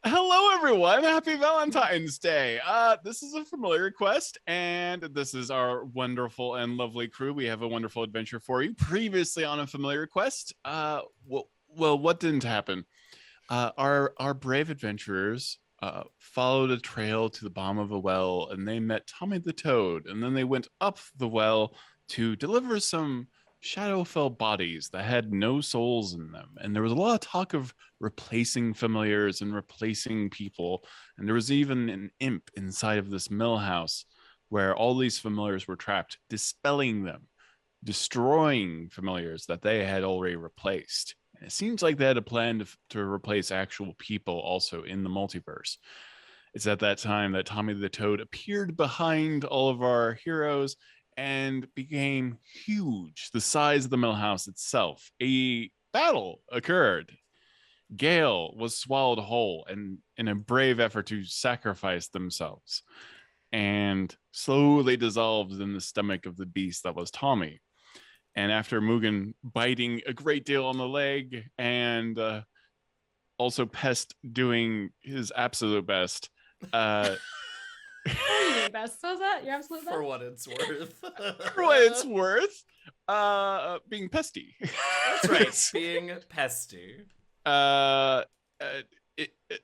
Hello, everyone. Happy Valentine's Day. This is a familiar quest, and this is our wonderful and lovely crew. We have a wonderful adventure for you. Previously on a familiar quest, what didn't happen? Our brave adventurers followed a trail to the bottom of a well, and they met Tommy the Toad, and then they went up the well to deliver some Shadowfell bodies that had no souls in them. And there was a lot of talk of replacing familiars and replacing people. And there was even an imp inside of this mill house where all these familiars were trapped, dispelling them, destroying familiars that they had already replaced. And it seems like they had a plan to replace actual people also in the multiverse. It's at that time that Tommy the Toad appeared behind all of our heroes and became huge, the size of the mill house itself. A battle occurred. Gale was swallowed whole and in a brave effort to sacrifice themselves and slowly dissolved in the stomach of the beast that was Tommy. And after Mugen biting a great deal on the leg and also Pest doing his absolute best, What are you doing best? So is that your absolute best? For what it's worth. for what it's worth, being pesty. That's right, being pesty. uh,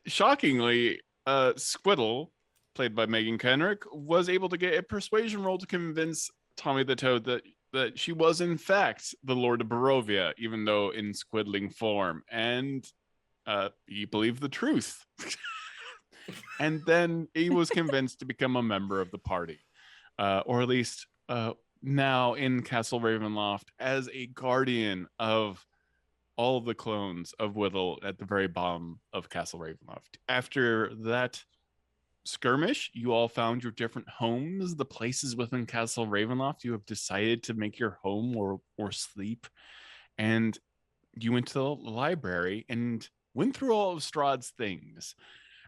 Shockingly, Squiddle, played by Meagan Kenreck, was able to get a persuasion roll to convince Tommy the Toad that she was in fact the Lord of Barovia, even though in squiddling form, and he believed the truth. And then he was convinced to become a member of the party, or at least now in Castle Ravenloft as a guardian of all of the clones of Whittle at the very bottom of Castle Ravenloft. After that skirmish, you all found your different homes, the places within Castle Ravenloft you have decided to make your home or sleep. And you went to the library and went through all of Strahd's things,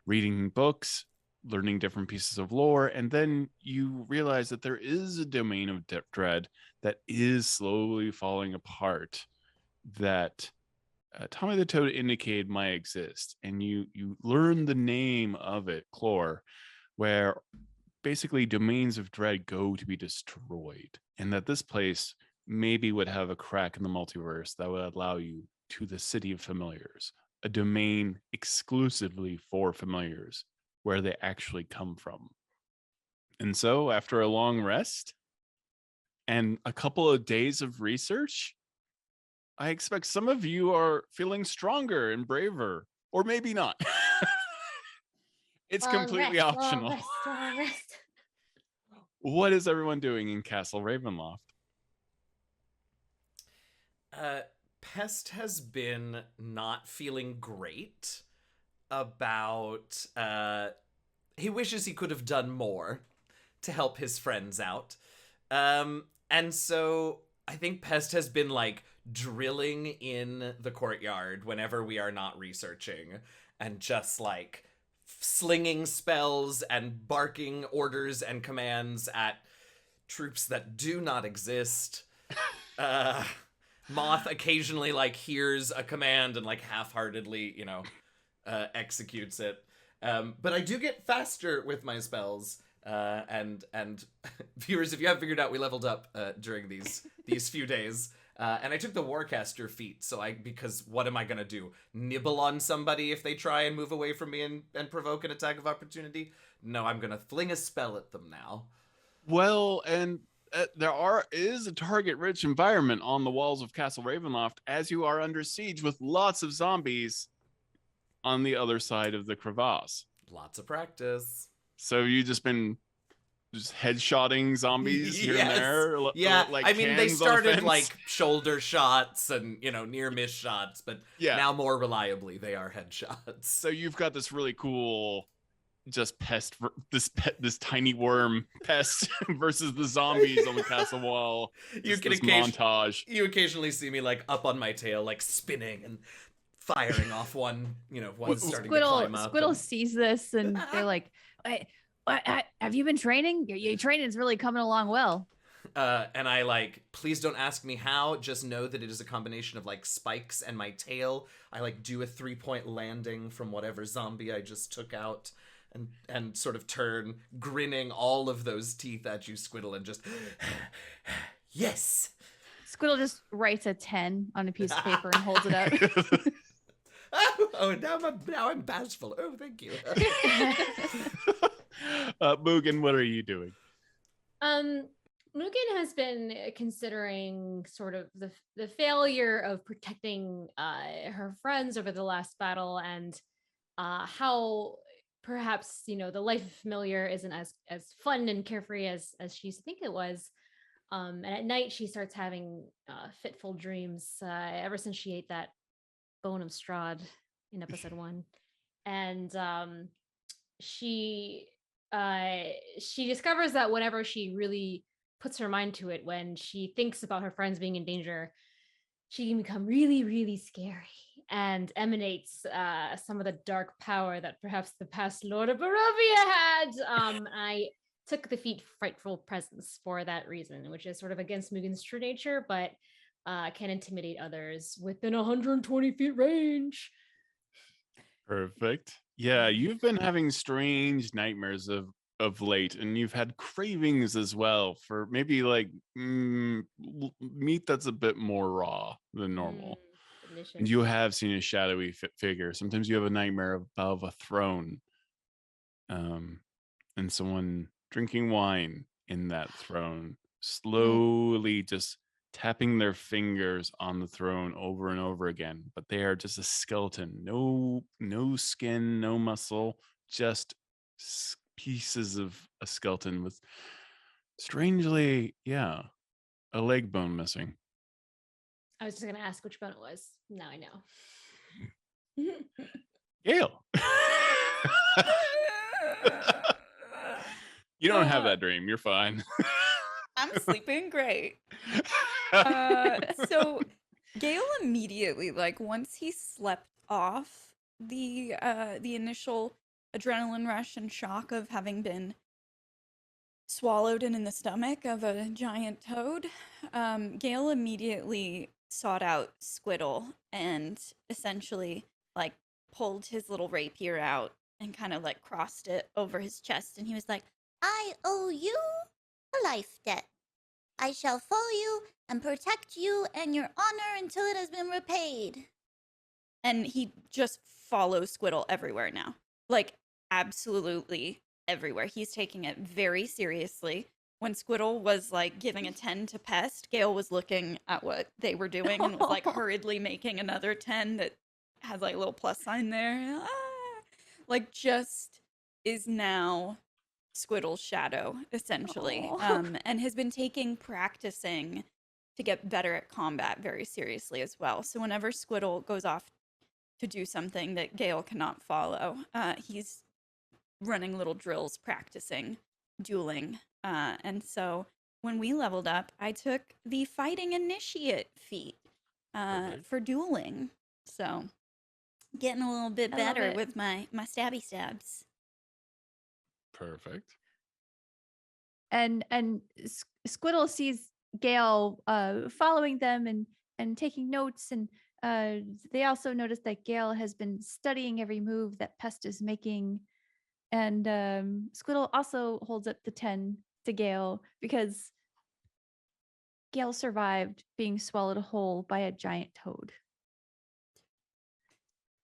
reading books, learning different pieces of lore, and then you realize that there is a domain of dread that is slowly falling apart that Tommy the Toad indicated might exist, and you learn the name of it, Chlor, where basically domains of dread go to be destroyed, and that this place maybe would have a crack in the multiverse that would allow you to the City of Familiars, a domain exclusively for familiars, where they actually come from. And so, after a long rest and a couple of days of research, I expect some of you are feeling stronger and braver, or maybe not. It's completely optional. Rest. What is everyone doing in Castle Ravenloft? Pest has been not feeling great about he wishes he could have done more to help his friends out. And so I think Pest has been like drilling in the courtyard whenever we are not researching and just like slinging spells and barking orders and commands at troops that do not exist. Moth occasionally like hears a command and like half-heartedly, executes it. But I do get faster with my spells. And viewers, if you haven't figured out, we leveled up during these few days. And I took the Warcaster feat, because what am I gonna do? Nibble on somebody if they try and move away from me and provoke an attack of opportunity? No, I'm gonna fling a spell at them now. Well, and there is a target-rich environment on the walls of Castle Ravenloft as you are under siege with lots of zombies on the other side of the crevasse. Lots of practice. So you just been headshotting zombies here and there. Yeah, like I mean, they cans on a started fence? like shoulder shots and near miss shots, but Yeah. now more reliably they are headshots. So you've got this really cool this tiny worm pest versus the zombies on the castle wall. You can montage. You occasionally see me like up on my tail, like spinning and firing off one. One's starting to climb up. Squiddle sees this and they're like, "Have you been training? Your training's really coming along well." And I like, please don't ask me how, just know that it is a combination of like spikes and my tail. I like do a 3-point landing from whatever zombie I just took out and sort of turn, grinning all of those teeth at you, Squiddle, and just yes. Squiddle just writes a 10 on a piece of paper and holds it up. Oh, now I'm bashful. Oh, thank you. Mugen, what are you doing? Mugen has been considering sort of the failure of protecting her friends over the last battle, and how perhaps the life of familiar isn't as fun and carefree as she used to think it was. And at night she starts having fitful dreams ever since she ate that bone of Strahd in episode 1, and she discovers that whenever she really puts her mind to it, when she thinks about her friends being in danger, she can become really, really scary and emanates some of the dark power that perhaps the past Lord of Barovia had. I took the feat Frightful Presence for that reason, which is sort of against Mugen's true nature, but can intimidate others within 120 feet range. Perfect. Yeah, you've been having strange nightmares of late, and you've had cravings as well for maybe like meat that's a bit more raw than normal. Delicious. And you have seen a shadowy figure. Sometimes you have a nightmare above a throne, and someone drinking wine in that throne, slowly just tapping their fingers on the throne over and over again, but they are just a skeleton. No skin, no muscle, just pieces of a skeleton with, strangely, a leg bone missing. I was just gonna ask which bone it was. Now I know. Gale. You don't have that dream. You're fine. I'm sleeping great. So Gale immediately, like once he slept off the initial adrenaline rush and shock of having been swallowed and in the stomach of a giant toad, Gale immediately sought out Squiddle and essentially like pulled his little rapier out and kind of like crossed it over his chest, and he was like, I owe you a life debt. I shall follow you and protect you and your honor until it has been repaid. and he just follows Squiddle everywhere now. Like, absolutely everywhere. He's taking it very seriously. When Squiddle was like giving a 10 to Pest, Gale was looking at what they were doing and was like hurriedly making another 10 that has like a little plus sign there. Like, just is now Squiddle's shadow, essentially. And has been practicing to get better at combat very seriously as well. So whenever Squiddle goes off to do something that Gale cannot follow, he's running little drills, practicing dueling. And so when we leveled up, I took the Fighting Initiate feat for dueling. So getting a little bit better with my stabby stabs. Perfect. And Squiddle sees Gale following them and taking notes, and they also notice that Gale has been studying every move that Pest is making. And Squiddle also holds up the 10 to Gale because Gale survived being swallowed whole by a giant toad.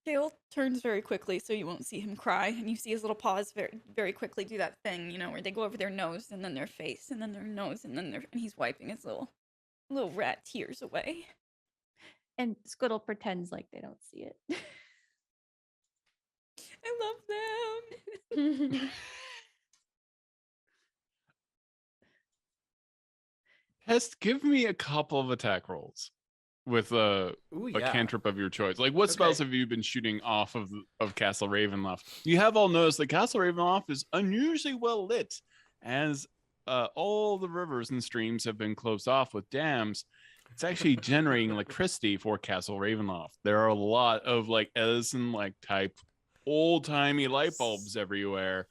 Gale turns very quickly so you won't see him cry, and you see his little paws very, very quickly do that thing, you know, where they go over their nose and then their face and then their nose and then and he's wiping his little rat tears away. And Squiddle pretends like they don't see it. I love them. Pest, give me a couple of attack rolls with a cantrip of your choice. Like, what spells have you been shooting off of Castle Ravenloft? You have all noticed that Castle Ravenloft is unusually well lit, as all the rivers and streams have been closed off with dams. It's actually generating electricity for Castle Ravenloft. There are a lot of like Edison type old timey light bulbs everywhere.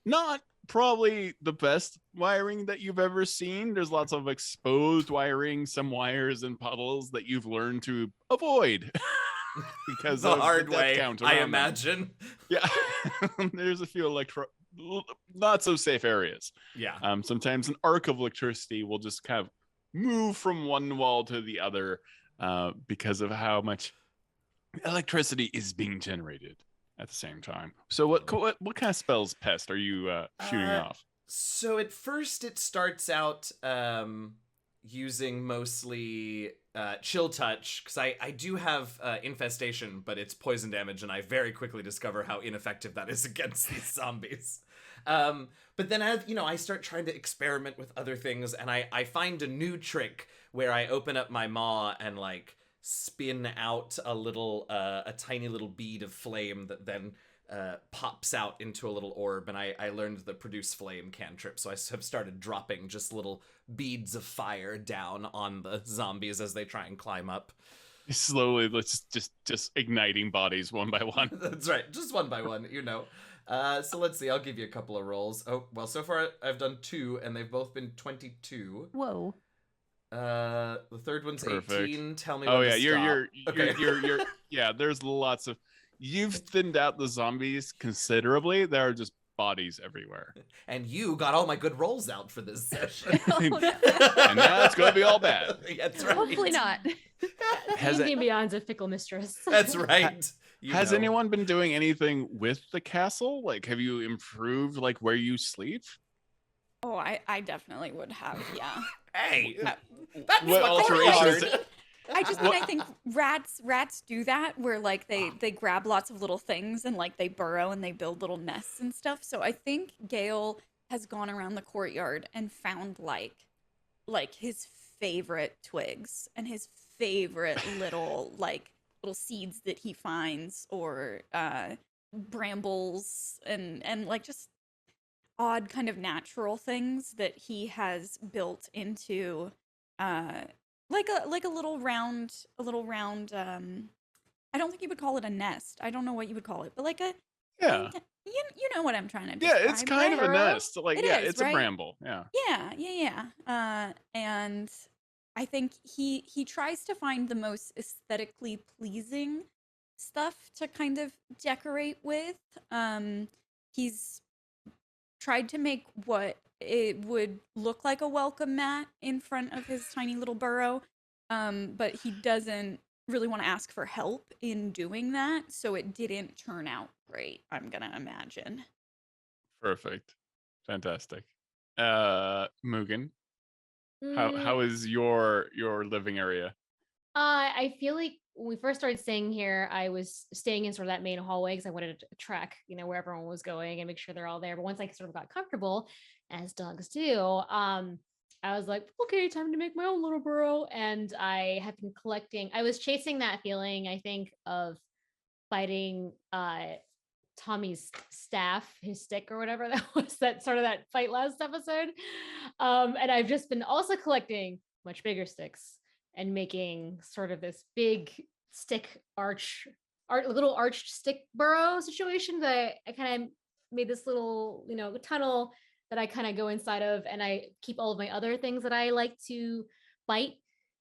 Not probably the best wiring that you've ever seen. There's lots of exposed wiring, some wires and puddles that you've learned to avoid because The of hard the death way, count I around them. imagine. Yeah, there's a few not so safe areas. Yeah. Sometimes an arc of electricity will just kind of move from one wall to the other because of how much electricity is being generated at the same time. So what kind of spells, Pest, are you shooting off? So at first it starts out using mostly chill touch, because I do have infestation, but it's poison damage, and I very quickly discover how ineffective that is against these zombies. But then I start trying to experiment with other things, and I find a new trick where I open up my maw and like spin out a tiny little bead of flame that then pops out into a little orb, and I learned the produce flame cantrip, so I have started dropping just little beads of fire down on the zombies as they try and climb up. Slowly, let's just igniting bodies one by one. That's right, just one by one, So let's see, I'll give you a couple of rolls. Oh, well, so far I've done 2, and they've both been 22. Whoa. The third one's Perfect. 18. Tell me. Oh when yeah, to you're stop. Okay. you're yeah. There's lots of. You've thinned out the zombies considerably. There are just bodies everywhere, And you got all my good rolls out for this session. and now it's gonna be all bad. That's right. Hopefully not. Has D&D it- Beyond's a fickle mistress. That's right. Has anyone been doing anything with the castle? Like, have you improved like where you sleep? Oh, I definitely would have, yeah. Hey, Uh, that's What fucking alterations- hard. I just mean I think rats do that where like they grab lots of little things and like they burrow and they build little nests and stuff. So I think Gale has gone around the courtyard and found like his favorite twigs and his favorite little seeds that he finds, or brambles and like just odd kind of natural things that he has built into like a little round I don't think you would call it a nest. I don't know what you would call it, but like a Yeah, you know what I'm trying to yeah. describe, It's kind right? of a nest. Like, It yeah, is, it's right? a bramble. Yeah. Yeah. And I think he tries to find the most aesthetically pleasing stuff to kind of decorate with. He's tried to make what it would look like a welcome mat in front of his tiny little burrow, but he doesn't really want to ask for help in doing that, so it didn't turn out great, I'm gonna imagine. Perfect. Fantastic. Mugen, Mm, how is your living area? I feel like when we first started staying here, I was staying in sort of that main hallway because I wanted to track, where everyone was going and make sure they're all there. But once I sort of got comfortable, as dogs do, I was like, okay, time to make my own little burrow. And I have been collecting. I was chasing that feeling, I think, of fighting Tommy's staff, his stick or whatever that was, that sort of that fight last episode. And I've just been also collecting much bigger sticks and making sort of this big stick little arched stick burrow situation that I kind of made this little, tunnel that I kind of go inside of, and I keep all of my other things that I like to bite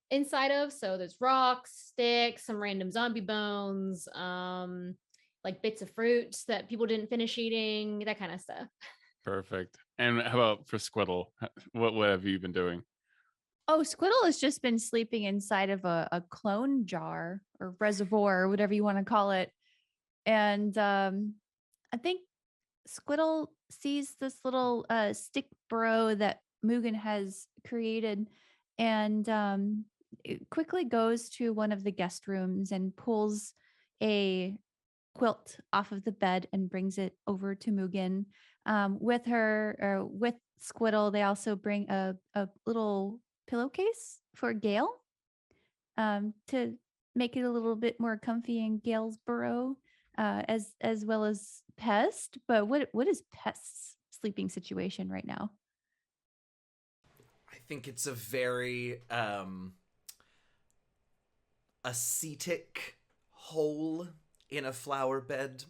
inside of. So there's rocks, sticks, some random zombie bones, like bits of fruit that people didn't finish eating, that kind of stuff. Perfect. And how about for Squiddle? What have you been doing? Oh, Squiddle has just been sleeping inside of a clone jar or reservoir or whatever you want to call it. And I think Squiddle sees this little stick burrow that Mugen has created, and it quickly goes to one of the guest rooms and pulls a quilt off of the bed and brings it over to Mugen. With Squiddle, they also bring a little pillowcase for Gale to make it a little bit more comfy in Gale's burrow, as well as Pest. But what is Pest's sleeping situation right now? I think it's a very ascetic hole in a flower bed.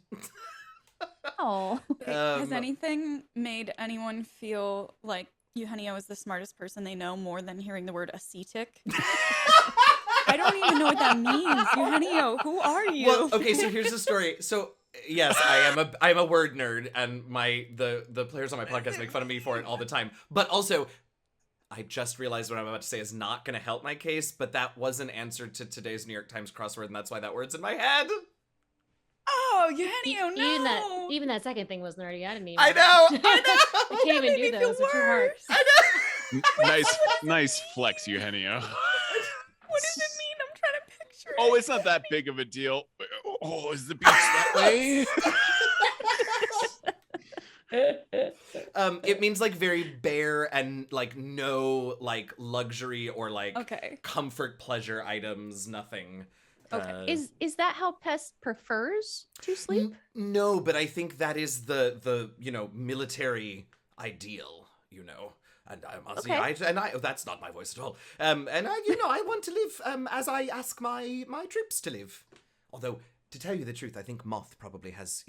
Wow. Has anything made anyone feel like Eugenio is the smartest person they know more than hearing the word ascetic? I don't even know what that means. Eugenio, who are you? Well, okay, so here's the story. So yes, I'm a word nerd, and the players on my podcast make fun of me for it all the time. But also, I just realized what I'm about to say is not going to help my case, but that was an answer to today's New York Times crossword, and that's why that word's in my head. Oh, Eugenio, no! Even that second thing was nerdy. I didn't even. I know. I can't even do those. They're too hard. I know. Nice flex, Eugenio. What does it mean? I'm trying to picture it. Oh, it's not that big of a deal. Oh, is the beach that way? It means like very bare and like no like luxury or like comfort pleasure items, nothing. Okay. Is that how Pest prefers to sleep? No, but I think that is the military ideal, And I'm Aussie, that's not my voice at all. And I want to live as I ask my troops to live. Although, to tell you the truth, I think Moth probably has,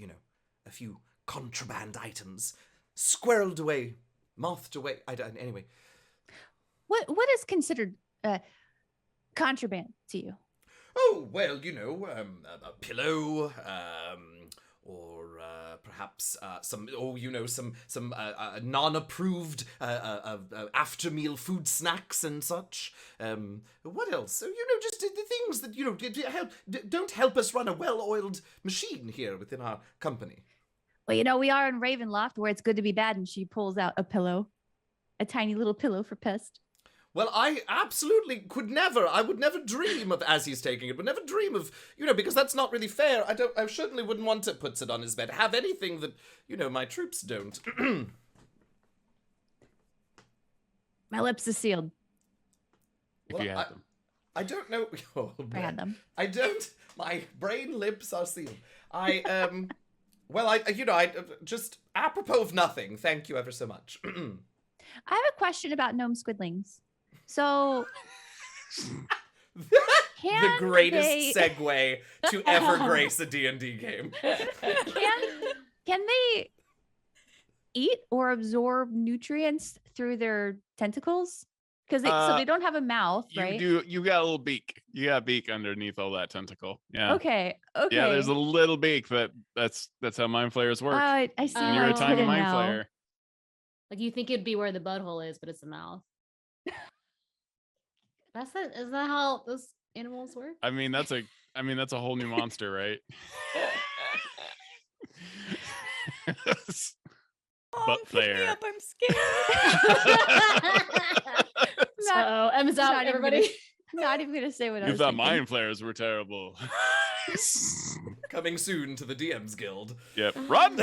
a few contraband items squirreled away, mothed away. Anyway. What is considered contraband to you? Oh, well, a pillow, or perhaps some non-approved after-meal food snacks and such. What else? So, just the things that, don't help us run a well-oiled machine here within our company. Well, we are in Ravenloft where it's good to be bad, and she pulls out a pillow, a tiny little pillow for Pest. Well, I absolutely I would never dream of, as he's taking it, would never dream of, because that's not really fair. I certainly wouldn't want to put it on his bed. Have anything that, my troops don't. My lips are sealed. If you had them. I don't know. Oh, I had them. I don't. My brain lips are sealed. Well, I just apropos of nothing. Thank you ever so much. I have a question about gnome squidlings. So, the greatest segue to ever grace a D&D game. Can they eat or absorb nutrients through their tentacles? Because so they don't have a mouth, right? You got a little beak. You got a beak underneath all that tentacle. Yeah. Okay. Yeah, there's a little beak. That's how mind flayers work. I see. And you're a tiny mind now. flayer. Like you think it'd be where the butthole is, but it's the mouth. Is that how those animals work? I mean, that's a whole new monster, right? Oh, pick me up, I'm scared. So Emma's out, everybody. Not even gonna say what I was You thought thinking. mind flayers were terrible. Coming soon to the DM's Guild. Yep. Run!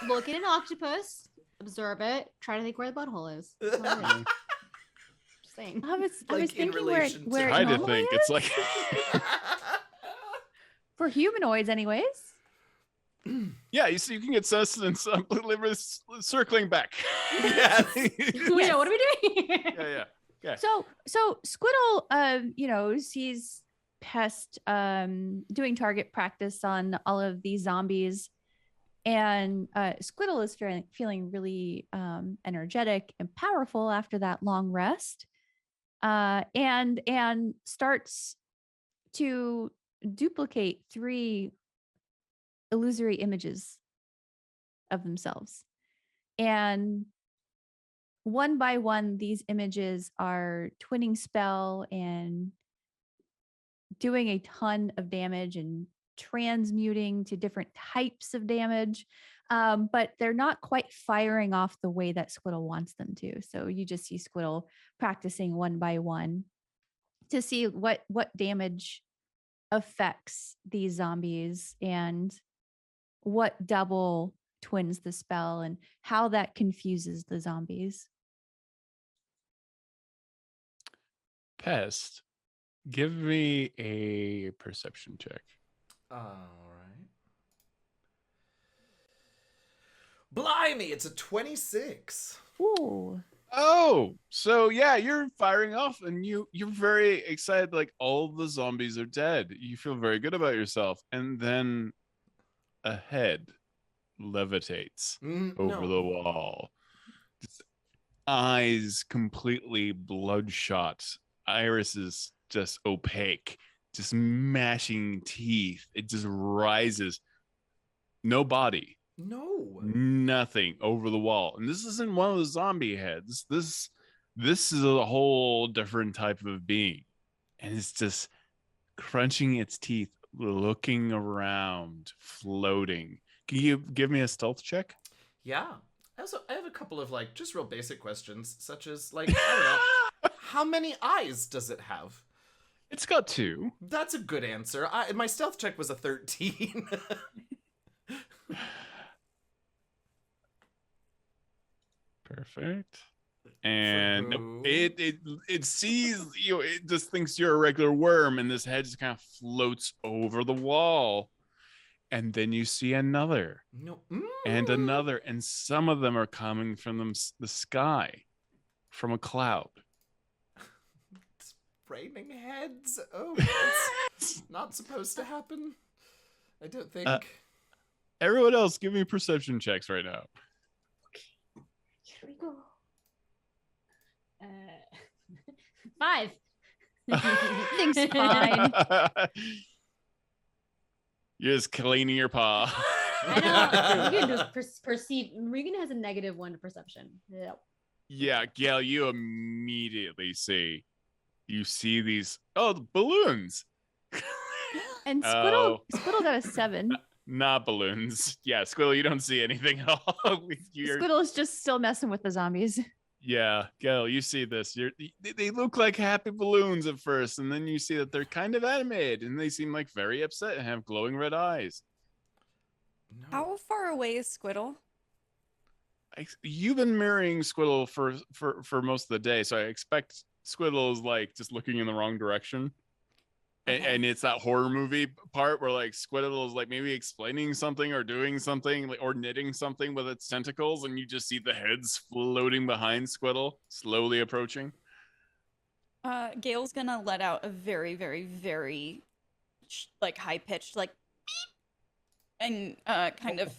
Look at an octopus, absorb it, try to think where the butthole is. Just saying. I was Like, in thinking where relation it I did normally think is? it's like For humanoids, anyways. yeah, you see, you can get sustenance circling back. Yes. Wait, what are we doing? Yeah. Okay. So Squiddle, sees Pest doing target practice on all of these zombies, and Squiddle is feeling really energetic and powerful after that long rest, and starts to duplicate 3 illusory images of themselves, and one by one these images are twinning spell and doing a ton of damage and transmuting to different types of damage, but they're not quite firing off the way that Squiddle wants them to. So you just see Squiddle practicing one by one to see what damage affects these zombies and what double twins the spell and how that confuses the zombies. Pest, give me a perception check. All right. Blimey, it's a 26. Ooh. Oh, so yeah, you're firing off and you're very excited, like all the zombies are dead. You feel very good about yourself. And then a head levitates Mm, over no. the wall. Just eyes completely bloodshot, irises just opaque, just mashing teeth. It just rises. No body, No. nothing over the wall. And this isn't one of the zombie heads. This is a whole different type of being. And it's just crunching its teeth, looking around, floating. Can you give me a stealth check? Yeah. I have a couple of like just real basic questions, such as like, I don't know, how many eyes does it have? It's got 2. That's a good answer. My stealth check was a 13. Perfect. And who? it sees you. It just thinks you're a regular worm, and this head just kind of floats over the wall. And then you see another, No. and another, and some of them are coming from the sky, from a cloud. It's raining heads. Oh, that's not supposed to happen. I don't think. Everyone else, give me perception checks right now. Here we go. 5. Things fine. You're just cleaning your paw. I know. Regan just perceive. Regan has a -1 to perception. Yep. Yeah, Gail, you immediately see. You see these the balloons. And Oh. Squiddle got a 7. Not balloons. Yeah, Squirrel, you don't see anything at all. Squiddle is just still messing with the zombies. Yeah, Gail, you see this. They look like happy balloons at first, and then you see that they're kind of animated, and they seem like very upset and have glowing red eyes. No. How far away is Squiddle? You've been mirroring Squiddle for most of the day, so I expect Squiddle is like just looking in the wrong direction. Okay. And it's that horror movie part where like Squiddle is like maybe explaining something or doing something or knitting something with its tentacles, and you just see the heads floating behind Squiddle, slowly approaching. Gail's gonna let out a very, very, very like high pitched like beep, and kind of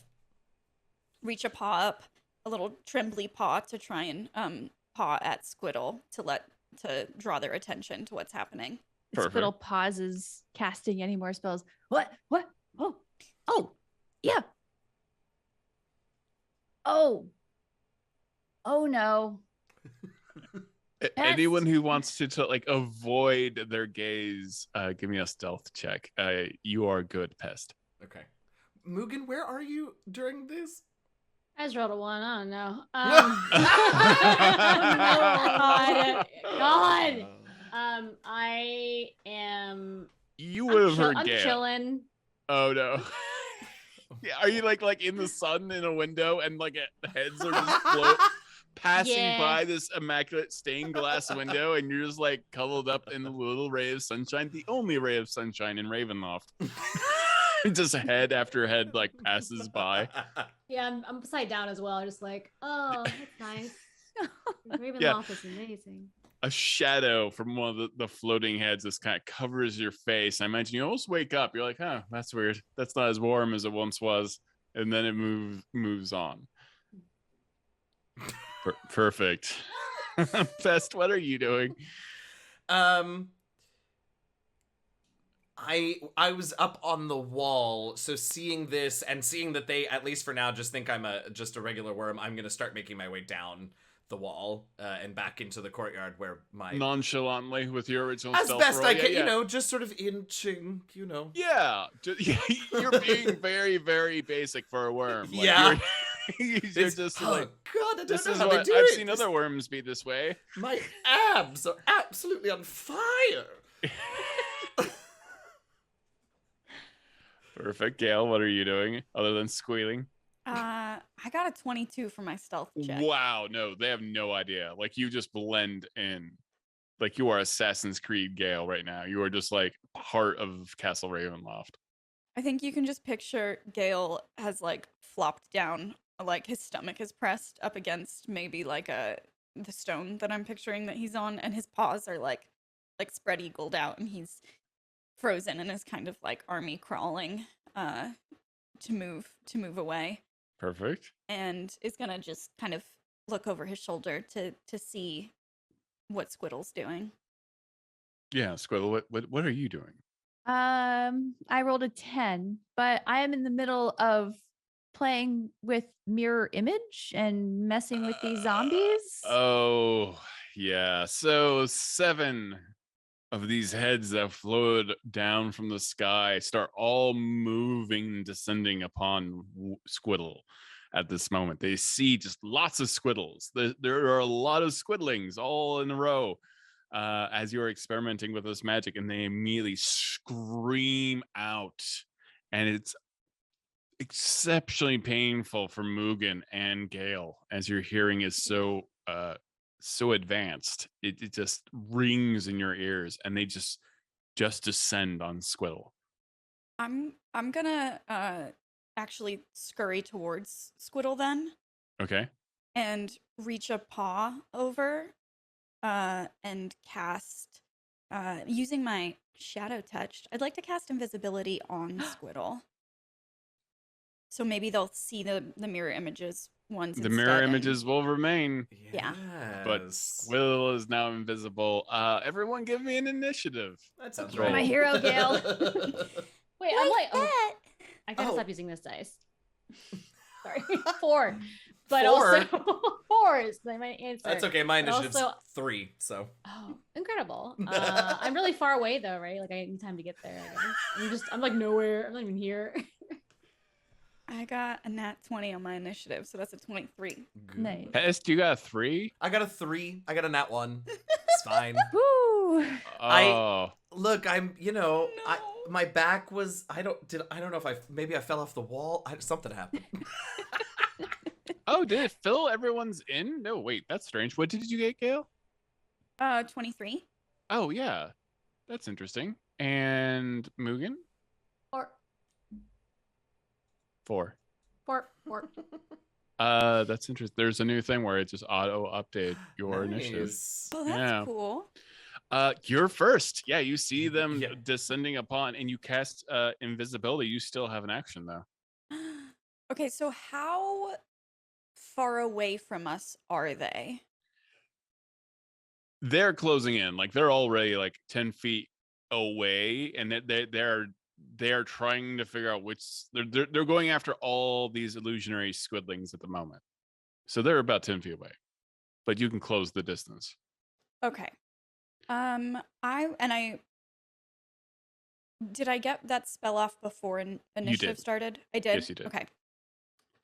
reach a paw up, a little trembly paw to try and paw at Squiddle to draw their attention to what's happening. Perfect. Squiddle pauses casting any more spells. What? Oh, yeah. Oh no. Anyone who wants to like avoid their gaze, give me a stealth check. You are good, Pest. Okay. Mugen, where are you during this? I just rolled a 1. I don't know. God. I am. You would have heard I'm Gail. chilling. Oh no. Yeah, are you like in the sun in a window and like heads are just passing by this immaculate stained glass window, and you're just like cuddled up in a little ray of sunshine, the only ray of sunshine in Ravenloft. Just head after head like passes by. Yeah, I'm upside down as well. Just like, oh, that's nice. Ravenloft Yeah. is amazing. A shadow from one of the floating heads just kind of covers your face. I imagine you almost wake up. You're like, oh, that's weird. That's not as warm as it once was. And then it moves on. Perfect. Pest, what are you doing? I was up on the wall, so seeing this and seeing that they, at least for now, just think I'm just a regular worm, I'm gonna start making my way down the wall and back into the courtyard where my Nonchalantly with your original as stealth best roll. I can, Yeah. you know, just sort of inching, you know. Yeah, you're being very, very basic for a worm. Like, Yeah. you're just oh like, God, I this don't is know how they what do I've it. seen other worms be this way. My abs are absolutely on fire. Perfect. Gail, what are you doing other than squealing? I got a 22 for my stealth check. Wow, no, they have no idea. Like you just blend in. Like you are Assassin's Creed Gale right now. You are just like part of Castle Ravenloft. I think you can just picture Gale has like flopped down, like his stomach is pressed up against maybe like the stone that I'm picturing that he's on, and his paws are like spread eagled out, and he's frozen and is kind of like army crawling to move away. Perfect. and is gonna just kind of look over his shoulder to see what Squiddle's doing. Yeah, Squirtle, what are you doing? I rolled a 10, but I am in the middle of playing with mirror image and messing with these zombies. Oh, yeah. So 7 of these heads that flowed down from the sky start all moving and descending upon Squiddle at this moment. They see just lots of Squiddles. There are a lot of Squiddlings all in a row as you're experimenting with this magic, and they immediately scream out. And it's exceptionally painful for Mugen and Gale as your hearing is so advanced. It just rings in your ears, and they just descend on Squiddle. I'm gonna actually scurry towards Squiddle then Okay. and reach a paw over and cast using my shadow touch. I'd like to cast invisibility on Squiddle. So maybe they'll see the mirror images ones The instead. mirror and- images will remain, Yeah. but Squiddle is now invisible. Everyone give me an initiative. That sounds Roll. right. My hero, Gale. Wait, I'm like, that. I gotta Oh. stop using this dice. Sorry, 4. But 4? also 4 is my answer. That's okay. My But initiative's also- 3, so. Oh, incredible. I'm really far away though, right? Like I need time to get there. I guess. I'm like nowhere. I'm not even here. I got a nat 20 on my initiative, so that's a 23. Nice. Hest, you got a 3? I got a 3. I got a nat 1. It's fine. Woo! Oh, Look, I'm, No. my back was, I don't know if maybe I fell off the wall. Something happened. oh, did it fill everyone's in? No, wait, that's strange. What did you get, Gale? 23. Oh, yeah, that's interesting. And Mugen? Or 4. 4. That's interesting. There's a new thing where it just auto update your initiative. Nice. Well, that's Yeah. cool. You're first. Yeah, you see them Yeah. descending upon, and you cast invisibility. You still have an action though. Okay, so how far away from us are they? They're closing in. Like they're already like 10 feet away, and they're trying to figure out which they're going after all these illusionary squidlings at the moment. So they're about 10 feet away, but you can close the distance. Okay. I did I get that spell off before initiative did. started? I did. Yes, you did. Okay.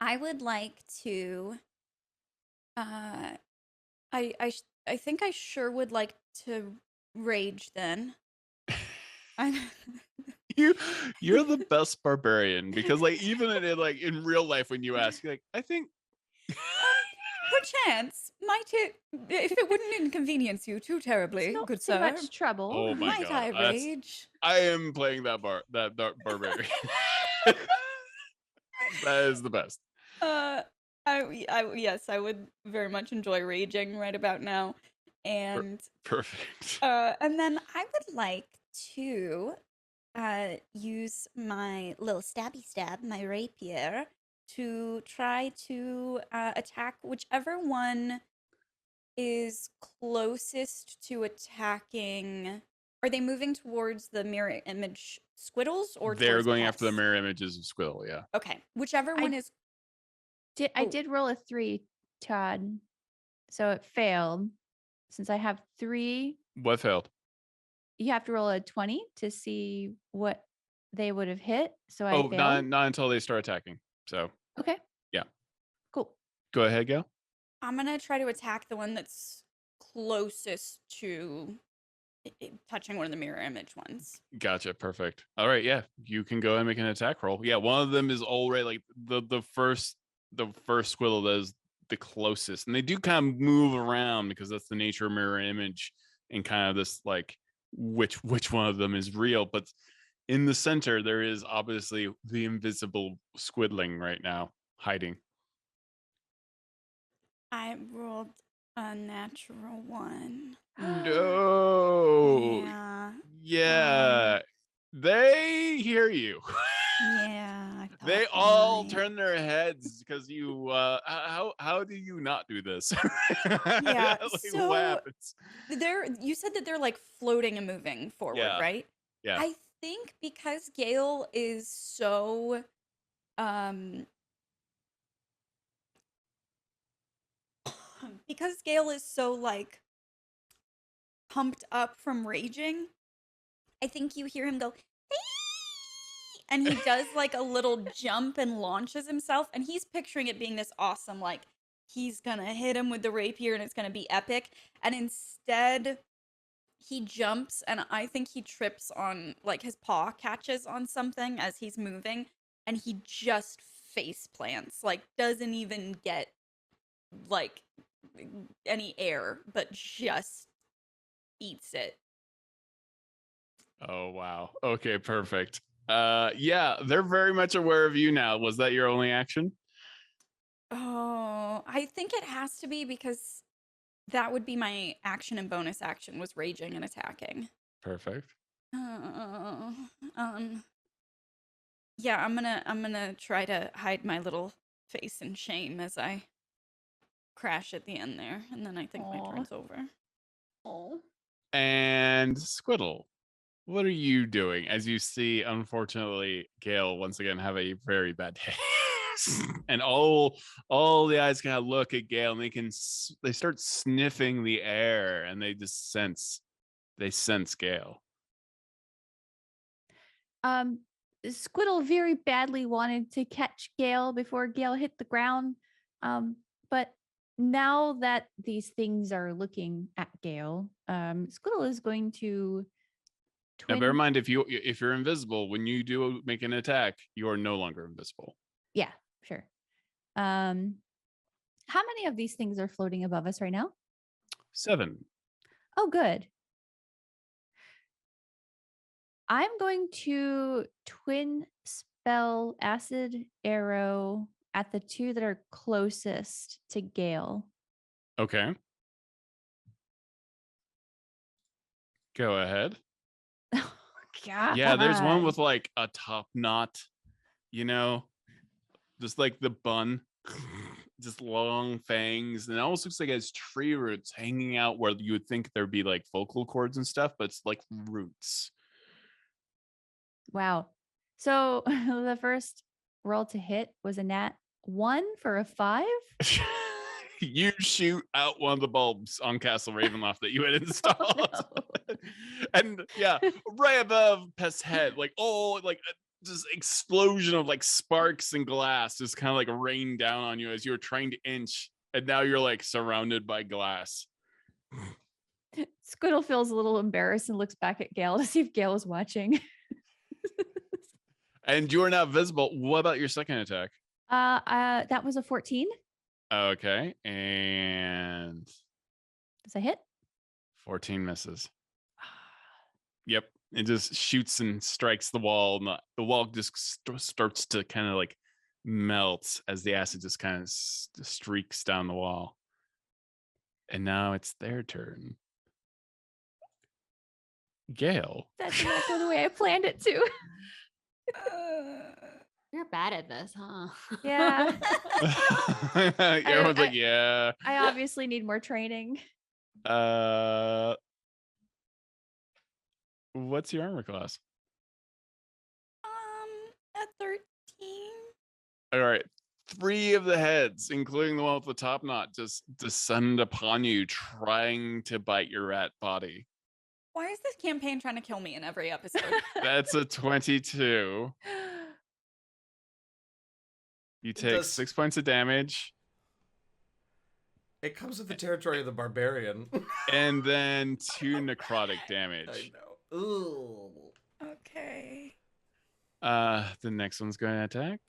I would like to. I think I sure would like to rage then. You're the best barbarian because like even in real life when you ask, you're like, I think Perchance, might it, if it wouldn't inconvenience you too terribly, It's not good too sir, much trouble. Oh my might God, I that's- rage? I am playing that barbarian. That is the best. Yes, I would very much enjoy raging right about now, and Perfect. and then I would like to use my little stabby stab, my rapier, to try to attack whichever one is closest to attacking. Are they moving towards the mirror image squiddles or They're towards going after the Pest? mirror images of Squiddle, yeah. Okay, whichever one is. I Oh. did roll a 3, Todd. So it failed. Since I have 3, What failed? you have to roll a 20 to see what they would have hit. So I Oh, failed. not until they start attacking. So Okay. Yeah. Cool. go ahead, Gail. I'm gonna try to attack the one that's closest to touching one of the mirror image ones. Gotcha. Perfect. All right, yeah. You can go and make an attack roll. Yeah, one of them is already like the first Squiddle that is the closest. And they do kind of move around because that's the nature of mirror image and kind of this like which one of them is real. But in the center, there is obviously the invisible squiddling right now hiding. I rolled a natural 1. No. Yeah. Yeah. They hear you. Yeah, I They all turn their heads because you. How do you not do this? Yeah, Like, so what happens? you said that they're like floating and moving forward, Yeah. right? Yeah. I think because Gale is so because Gale is so like pumped up from raging, I think you hear him go and he does like a little jump and launches himself, and he's picturing it being this awesome, like he's gonna hit him with the rapier and it's gonna be epic, and instead he jumps and I think he trips on, like, his paw catches on something as he's moving, and he just face plants, like doesn't even get like any air, but just eats it. Oh wow. Okay, perfect. Yeah, they're very much aware of you now. Was that your only action? Oh, I think it has to be because that would be my action and bonus action was raging and attacking. Perfect. Uh, yeah, I'm gonna try to hide my little face in shame as I crash at the end there, and then I think my Aw. turn's over. Oh. And Squiddle, what are you doing as you see, unfortunately, Gale once again have a very bad day? And all the eyes kind of look at Gale, and they start sniffing the air, and they just sense Gale. Squiddle very badly wanted to catch Gale before Gale hit the ground. But now that these things are looking at Gale, Squiddle is going to Now, bear in twin. mind, if you're invisible, when you do make an attack, you are no longer invisible. Yeah, sure. How many of these things are floating above us right now? 7. Oh, good. I'm going to twin spell acid arrow at the two that are closest to Gale. Okay. Go ahead. Oh, God. Yeah, there's one with like a top knot, just like the bun, just long fangs, and it almost looks like it has tree roots hanging out where you would think there'd be like vocal cords and stuff, but it's like roots. Wow. So the first roll to hit was a nat 1 for a 5. You shoot out one of the bulbs on Castle Ravenloft that you had installed. no. And yeah, right above Pest's head, like this explosion of like sparks and glass just kind of like rained down on you as you were trying to inch, and now you're like surrounded by glass. Squiddle feels a little embarrassed and looks back at Gale to see if Gale is watching. And you are now visible. What about your second attack? That was a 14. Okay, and Does that hit? 14 misses. Yep, it just shoots and strikes the wall, and the wall just starts to kind of like melt as the acid just kind of streaks down the wall. And now it's their turn. Gale. That did not go the way I planned it to. You're bad at this, huh? Yeah. Everyone's like, yeah. I obviously need more training. What's your armor class? At 13. All right. 3 of the heads, including the one with the top knot, just descend upon you, trying to bite your rat body. Why is this campaign trying to kill me in every episode? That's a 22. You take 6 points of damage. It comes with the territory of the barbarian. And then 2 necrotic damage. I know. Ooh. Okay. The next one's going to attack.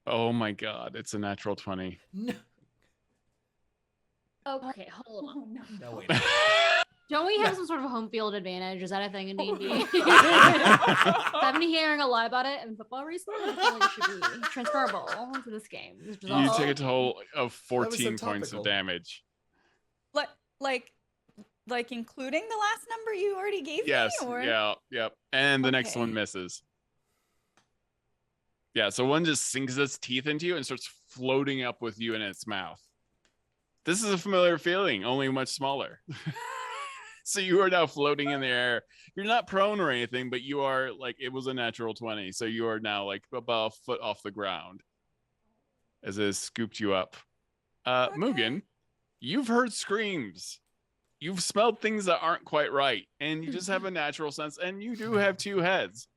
Oh my god, it's a natural 20. No. Okay, hold on. No, wait. Don't we have some sort of home field advantage? Is that a thing in D&D? I've been hearing a lot about it in football recently. I feel like it should be transferable to this game. You take a total of 14 so points of topical. damage. Like including the last number you already gave Yes, me? Or? yeah, yep. And the next one Okay. misses. Yeah, so one just sinks its teeth into you and starts floating up with you in its mouth. This is a familiar feeling, only much smaller. So you are now floating in the air. You're not prone or anything, but you are like, it was a natural 20. So you are now like about a foot off the ground as it has scooped you up. Okay. Mugen, you've heard screams. You've smelled things that aren't quite right. And you just have a natural sense. And you do have 2 heads.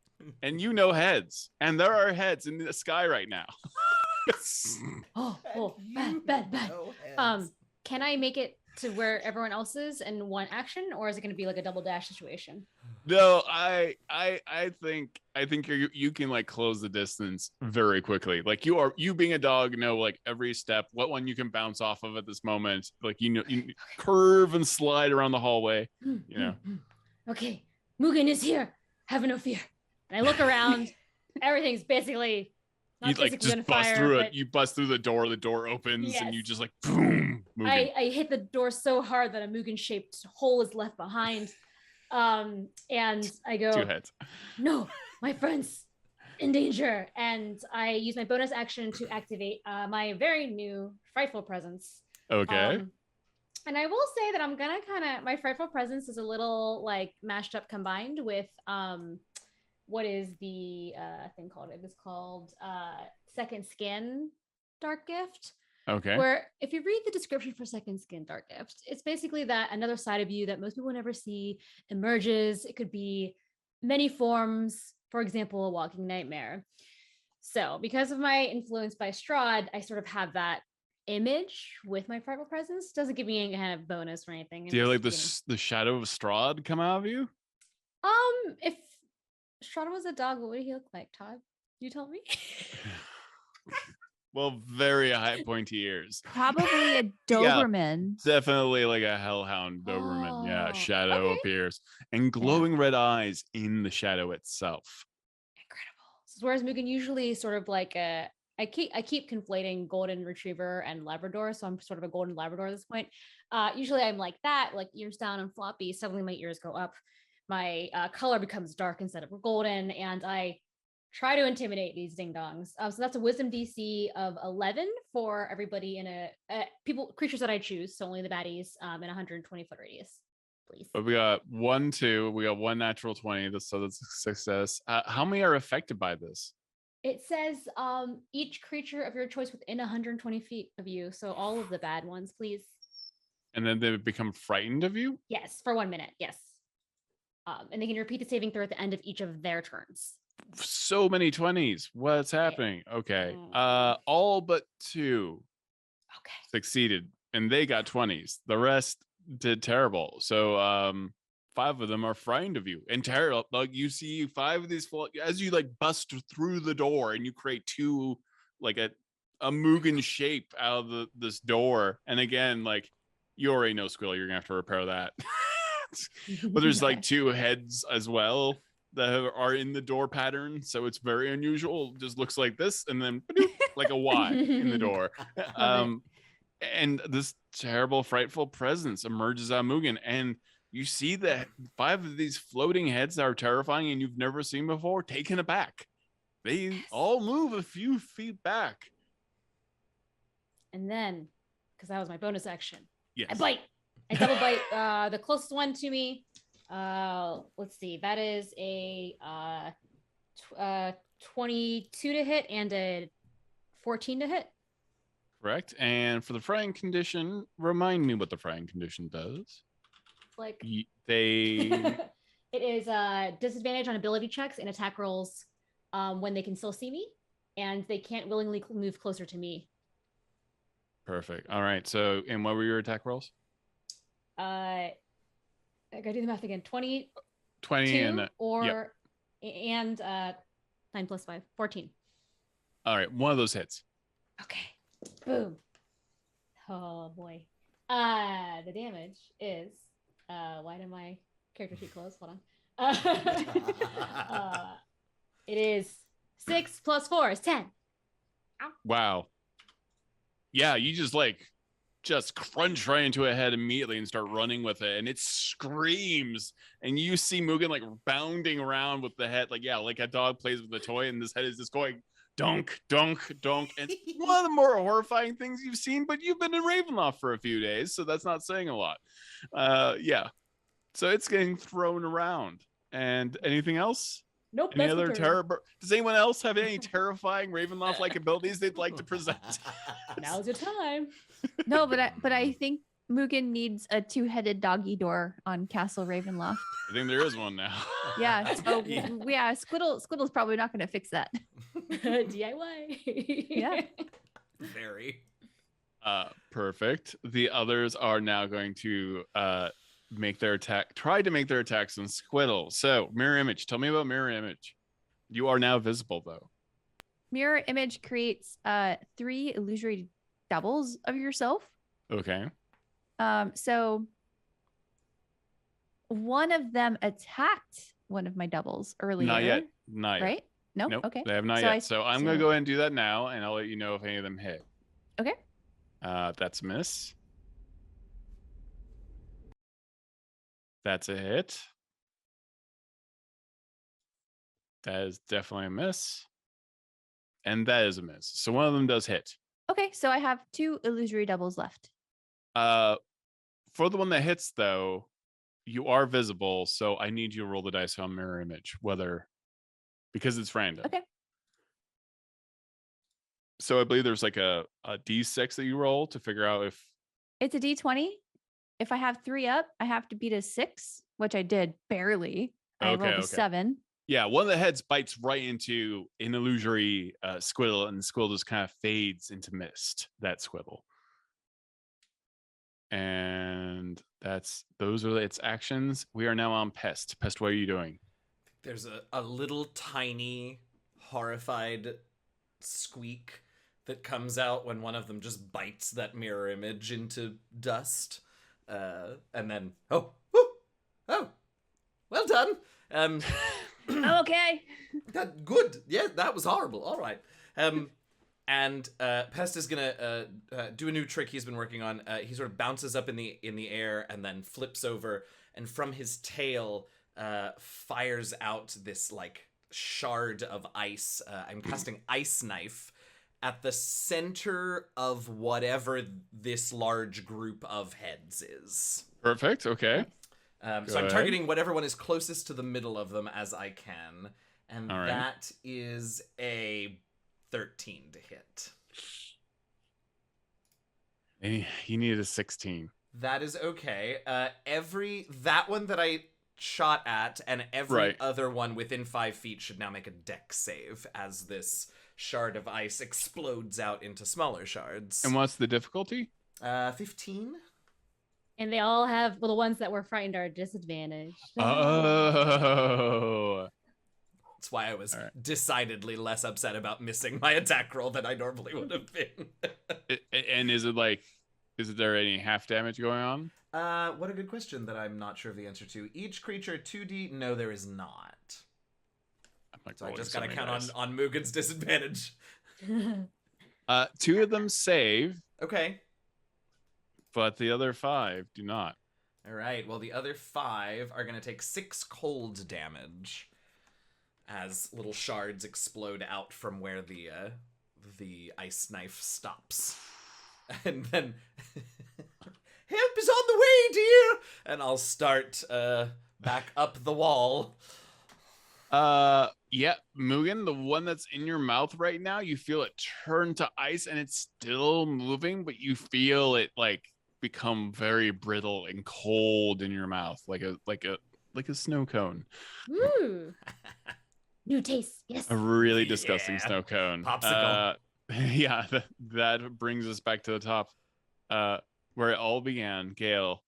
And you know heads. And there are heads in the sky right now. Bad. Can I make it to where everyone else is in one action, or is it going to be like a double dash situation? No, I think you can like close the distance very quickly. Like you being a dog know like every step, what one you can bounce off of at this moment. Like you curve and slide around the hallway. You know. Okay, Mugen is here. Have no fear. And I look around. Everything's basically You like just bust through it. You bust through the door opens, Yes. and you just like boom. I hit the door so hard that a Mugen-shaped hole is left behind. And I go, 2 heads. No, my friend's in danger. And I use my bonus action to activate my very new Frightful Presence. Okay. And I will say that I'm gonna my Frightful Presence is a little like mashed up combined with what is the thing called? It was called Second Skin Dark Gift. Okay. Where if you read the description for Second Skin Dark Gift, it's basically that another side of you that most people never see emerges. It could be many forms, for example, a walking nightmare. So because of my influence by Strahd, I sort of have that image with my Frightful Presence. Doesn't give me any kind of bonus or anything. Do you have like the shadow of Strahd come out of you? If Strahd was a dog, what would he look like, Todd? You tell me. Well, very high pointy ears. Probably a Doberman. Definitely like a hellhound Doberman. Yeah, shadow okay. appears and glowing red eyes in the shadow itself. Incredible. So whereas Mugen usually sort of like I keep conflating golden retriever and Labrador, so I'm sort of a golden Labrador at this point. Usually I'm like that, like ears down and floppy. Suddenly my ears go up. My color becomes dark instead of golden, and I try to intimidate these ding dongs. So that's a wisdom DC of 11 for everybody in creatures that I choose. So only the baddies in a 120-foot radius, please. But we got 1, 2. We got 1 natural 20. So that's a success. How many are affected by this? It says each creature of your choice within 120 feet of you. So all of the bad ones, please. And then they become frightened of you? Yes, for 1 minute. Yes. And they can repeat the saving throw at the end of each of their turns. So many 20s. What's happening? Okay. All but 2 succeeded, and they got 20s. The rest did terrible. So 5 of them are frightened of you and terrible. Like you see 5 of these as you like bust through the door, and you create 2 like a Mugen shape out of this door. And again, like you already know, Squill, you're gonna have to repair that. But there's like 2 heads as well that are in the door pattern, so it's very unusual. It just looks like this, and then like a Y in the door. And this terrible, frightful presence emerges on Mugen, and you see that 5 of these floating heads that are terrifying and you've never seen before, taken aback. They all move a few feet back. And then, because that was my bonus action, yes. I bite. I double bite the closest one to me. Let's see. That is a 22 to hit and a 14 to hit. Correct. And for the frying condition, remind me what the frying condition does. Like they it is disadvantage on ability checks and attack rolls when they can still see me, and they can't willingly move closer to me. Perfect. All right. So, and what were your attack rolls? I gotta do the math again. 20 and or and 9 plus 5, 14. All right, one of those hits. Okay. Boom. Oh boy. The damage is why did my character sheet close? Hold on. It is 6 plus 4 is 10. Ow. Wow. Yeah, you just crunch right into a head immediately and start running with it, and it screams, and you see Mugen like bounding around with the head, like a dog plays with a toy, and this head is just going Dunk, dunk, dunk. It's one of the more horrifying things you've seen, but you've been in Ravenloft for a few days, so that's not saying a lot. Yeah. So it's getting thrown around. And anything else? Nope. Any That's my other turn. terror? Does anyone else have any terrifying Ravenloft-like abilities they'd like to present? Now's your time. No, but I think Mugen needs a two-headed doggy door on Castle Ravenloft. I think there is one now. Yeah. So Yeah. Squiddle's probably not going to fix that. DIY. Yeah. Very. Perfect. The others are now going to try to make their attacks on Squiddle. So mirror image. Tell me about mirror image. You are now visible though. Mirror image creates 3 illusory doubles of yourself. Okay. So one of them attacked one of my doubles earlier. Not yet. Right? Nope. Nope. Okay. They have not So yet. So I'm going to go ahead and do that now, and I'll let you know if any of them hit. Okay. That's a miss. That's a hit. That is definitely a miss. And that is a miss. So one of them does hit. Okay. So I have 2 illusory doubles left. For the one that hits, though, you are visible, so I need you to roll the dice on mirror image, because it's random. Okay. So I believe there's like a D6 that you roll to figure out if It's a D20. If I have 3 up, I have to beat a 6, which I did barely. I rolled a 7. Yeah, one of the heads bites right into an illusory squiddle, and the squiddle just kind of fades into mist. That squiddle. And those are its actions. We are now on Pest. Pest, what are you doing? There's a little tiny, horrified squeak that comes out when one of them just bites that mirror image into dust. And then, oh, well done. I'm okay. Good. Yeah, that was horrible. All right. And Pest is gonna do a new trick he's been working on. He sort of bounces up in the air and then flips over, and from his tail fires out this like shard of ice. I'm casting Ice Knife at the center of whatever this large group of heads is. Perfect. Okay. So I'm targeting whatever one is closest to the middle of them as I can, and that is a 13 to hit. You needed a 16. That is okay. That one that I shot at and every other one within 5 feet should now make a dex save as this shard of ice explodes out into smaller shards. And what's the difficulty? 15. And they all have, well, the ones that were frightened are disadvantaged. Oh. That's why I was decidedly less upset about missing my attack roll than I normally would have been. And is there any half damage going on? What a good question that I'm not sure of the answer to. Each creature 2d? No, there is not. So I just gotta count on Mugen's disadvantage. 2 of them save. Okay. But the other 5 do not. All right. Well, the other 5 are gonna take 6 cold damage as little shards explode out from where the ice knife stops. And then help is on the way, dear. And I'll start back up the wall. Yeah, Mugen, the one that's in your mouth right now, you feel it turn to ice and it's still moving, but you feel it like become very brittle and cold in your mouth, like a snow cone. Ooh. New taste, yes. A really disgusting snow cone. Popsicle. Yeah, that brings us back to the top, where it all began. Gale,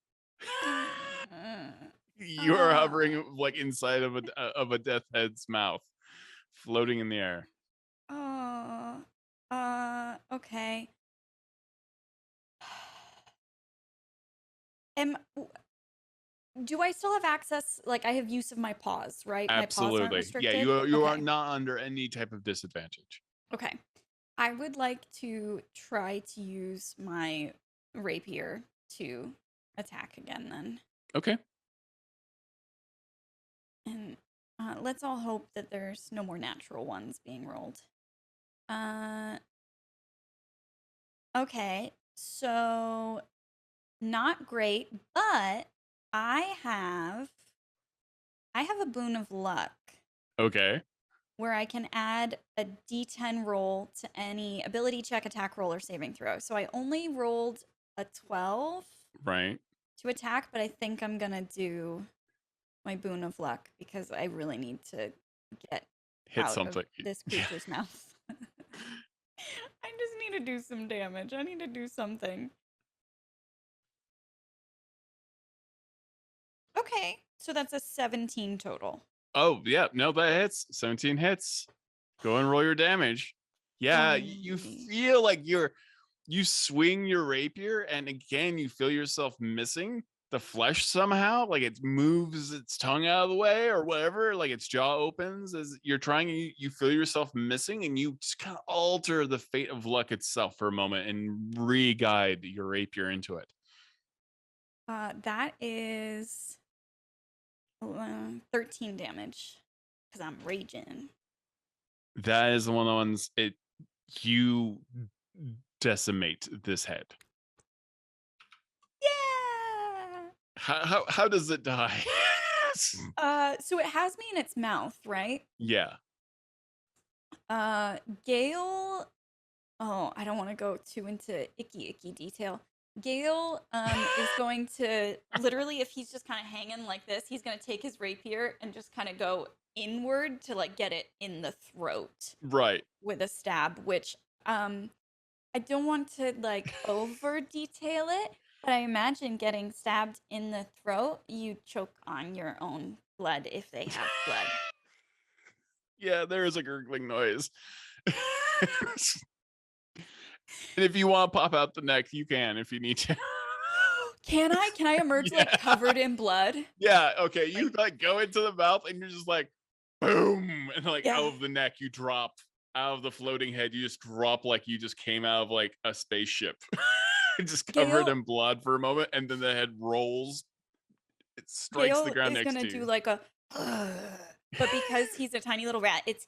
you are hovering like inside of a death head's mouth, floating in the air. Okay. Do I still have access? Like, I have use of my paws, right? Absolutely. My paws aren't restricted? Yeah, you are Okay. not under any type of disadvantage. Okay. I would like to try to use my rapier to attack again then. Okay. And let's all hope that there's no more natural ones being rolled. Okay, so not great, but I have a boon of luck Okay. where I can add a D10 roll to any ability check, attack roll, or saving throw. So I only rolled a 12 Right. to attack, but I think I'm gonna do my boon of luck because I really need to get Hit out something. of this Yeah. creature's mouth. I just need to do some damage. I need to do something. Okay, so that's a 17 total. Oh, yeah. No, that hits. 17 hits. Go and roll your damage. Yeah, you Finally. feel like you swing your rapier, and again, you feel yourself missing the flesh somehow. Like it moves its tongue out of the way or whatever. Like its jaw opens as you're trying, and you feel yourself missing, and you just kind of alter the fate of luck itself for a moment and re-guide your rapier into it. That is 13 damage because I'm raging. That is one of the ones you decimate this head. Yeah. How does it die? So it has me in its mouth, right? Yeah. Gale. Oh, I don't want to go too into icky detail. Gale is going to literally, if he's just kind of hanging like this, he's going to take his rapier and just kind of go inward to like get it in the throat Right. with a stab, which I don't want to like over detail it, but I imagine getting stabbed in the throat, you choke on your own blood if they have blood. Yeah, there is a gurgling noise. And if you want to pop out the neck, you can if you need to. Can I? Can I emerge like Yeah. covered in blood? Yeah, okay. You like go into the mouth and you're just like boom, and like Yeah. out of the neck you drop. Out of the floating head, you just drop like you just came out of like a spaceship. Just covered Gale- in blood for a moment, and then the head rolls. It strikes the Gale ground is next gonna to do you. like a, but because he's a tiny little rat, it's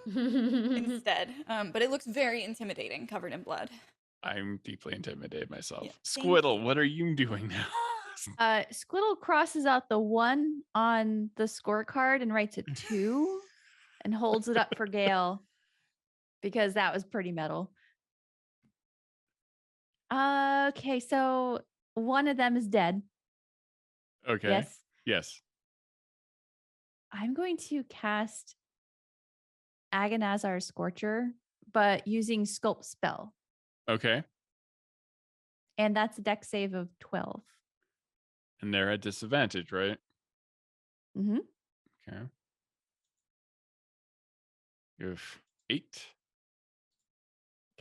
instead. But it looks very intimidating, covered in blood. I'm deeply intimidated myself. Yeah, thank Squiddle, you. what are you doing now? Squiddle crosses out the 1 on the scorecard and writes a 2 and holds it up for Gale because that was pretty metal. Okay, so one of them is dead. Okay. Yes. Yes. I'm going to cast Agonazar Scorcher, but using Sculpt Spell. Okay. And that's a dex save of 12. And they're at disadvantage, right? Mm-hmm. Okay. You have 8.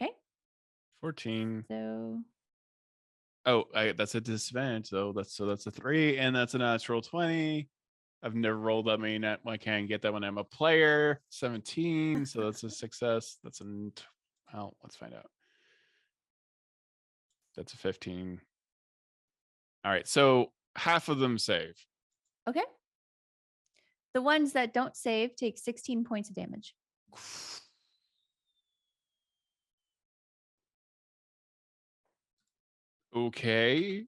Okay. 14. So Oh, that's a disadvantage. So that's a 3, and that's a natural 20. I've never rolled that many net. I can't get that when I'm a player. 17. So that's a success. That's well, let's find out. That's a 15. All right. So half of them save. okay. The ones that don't save take 16 points of damage. Okay.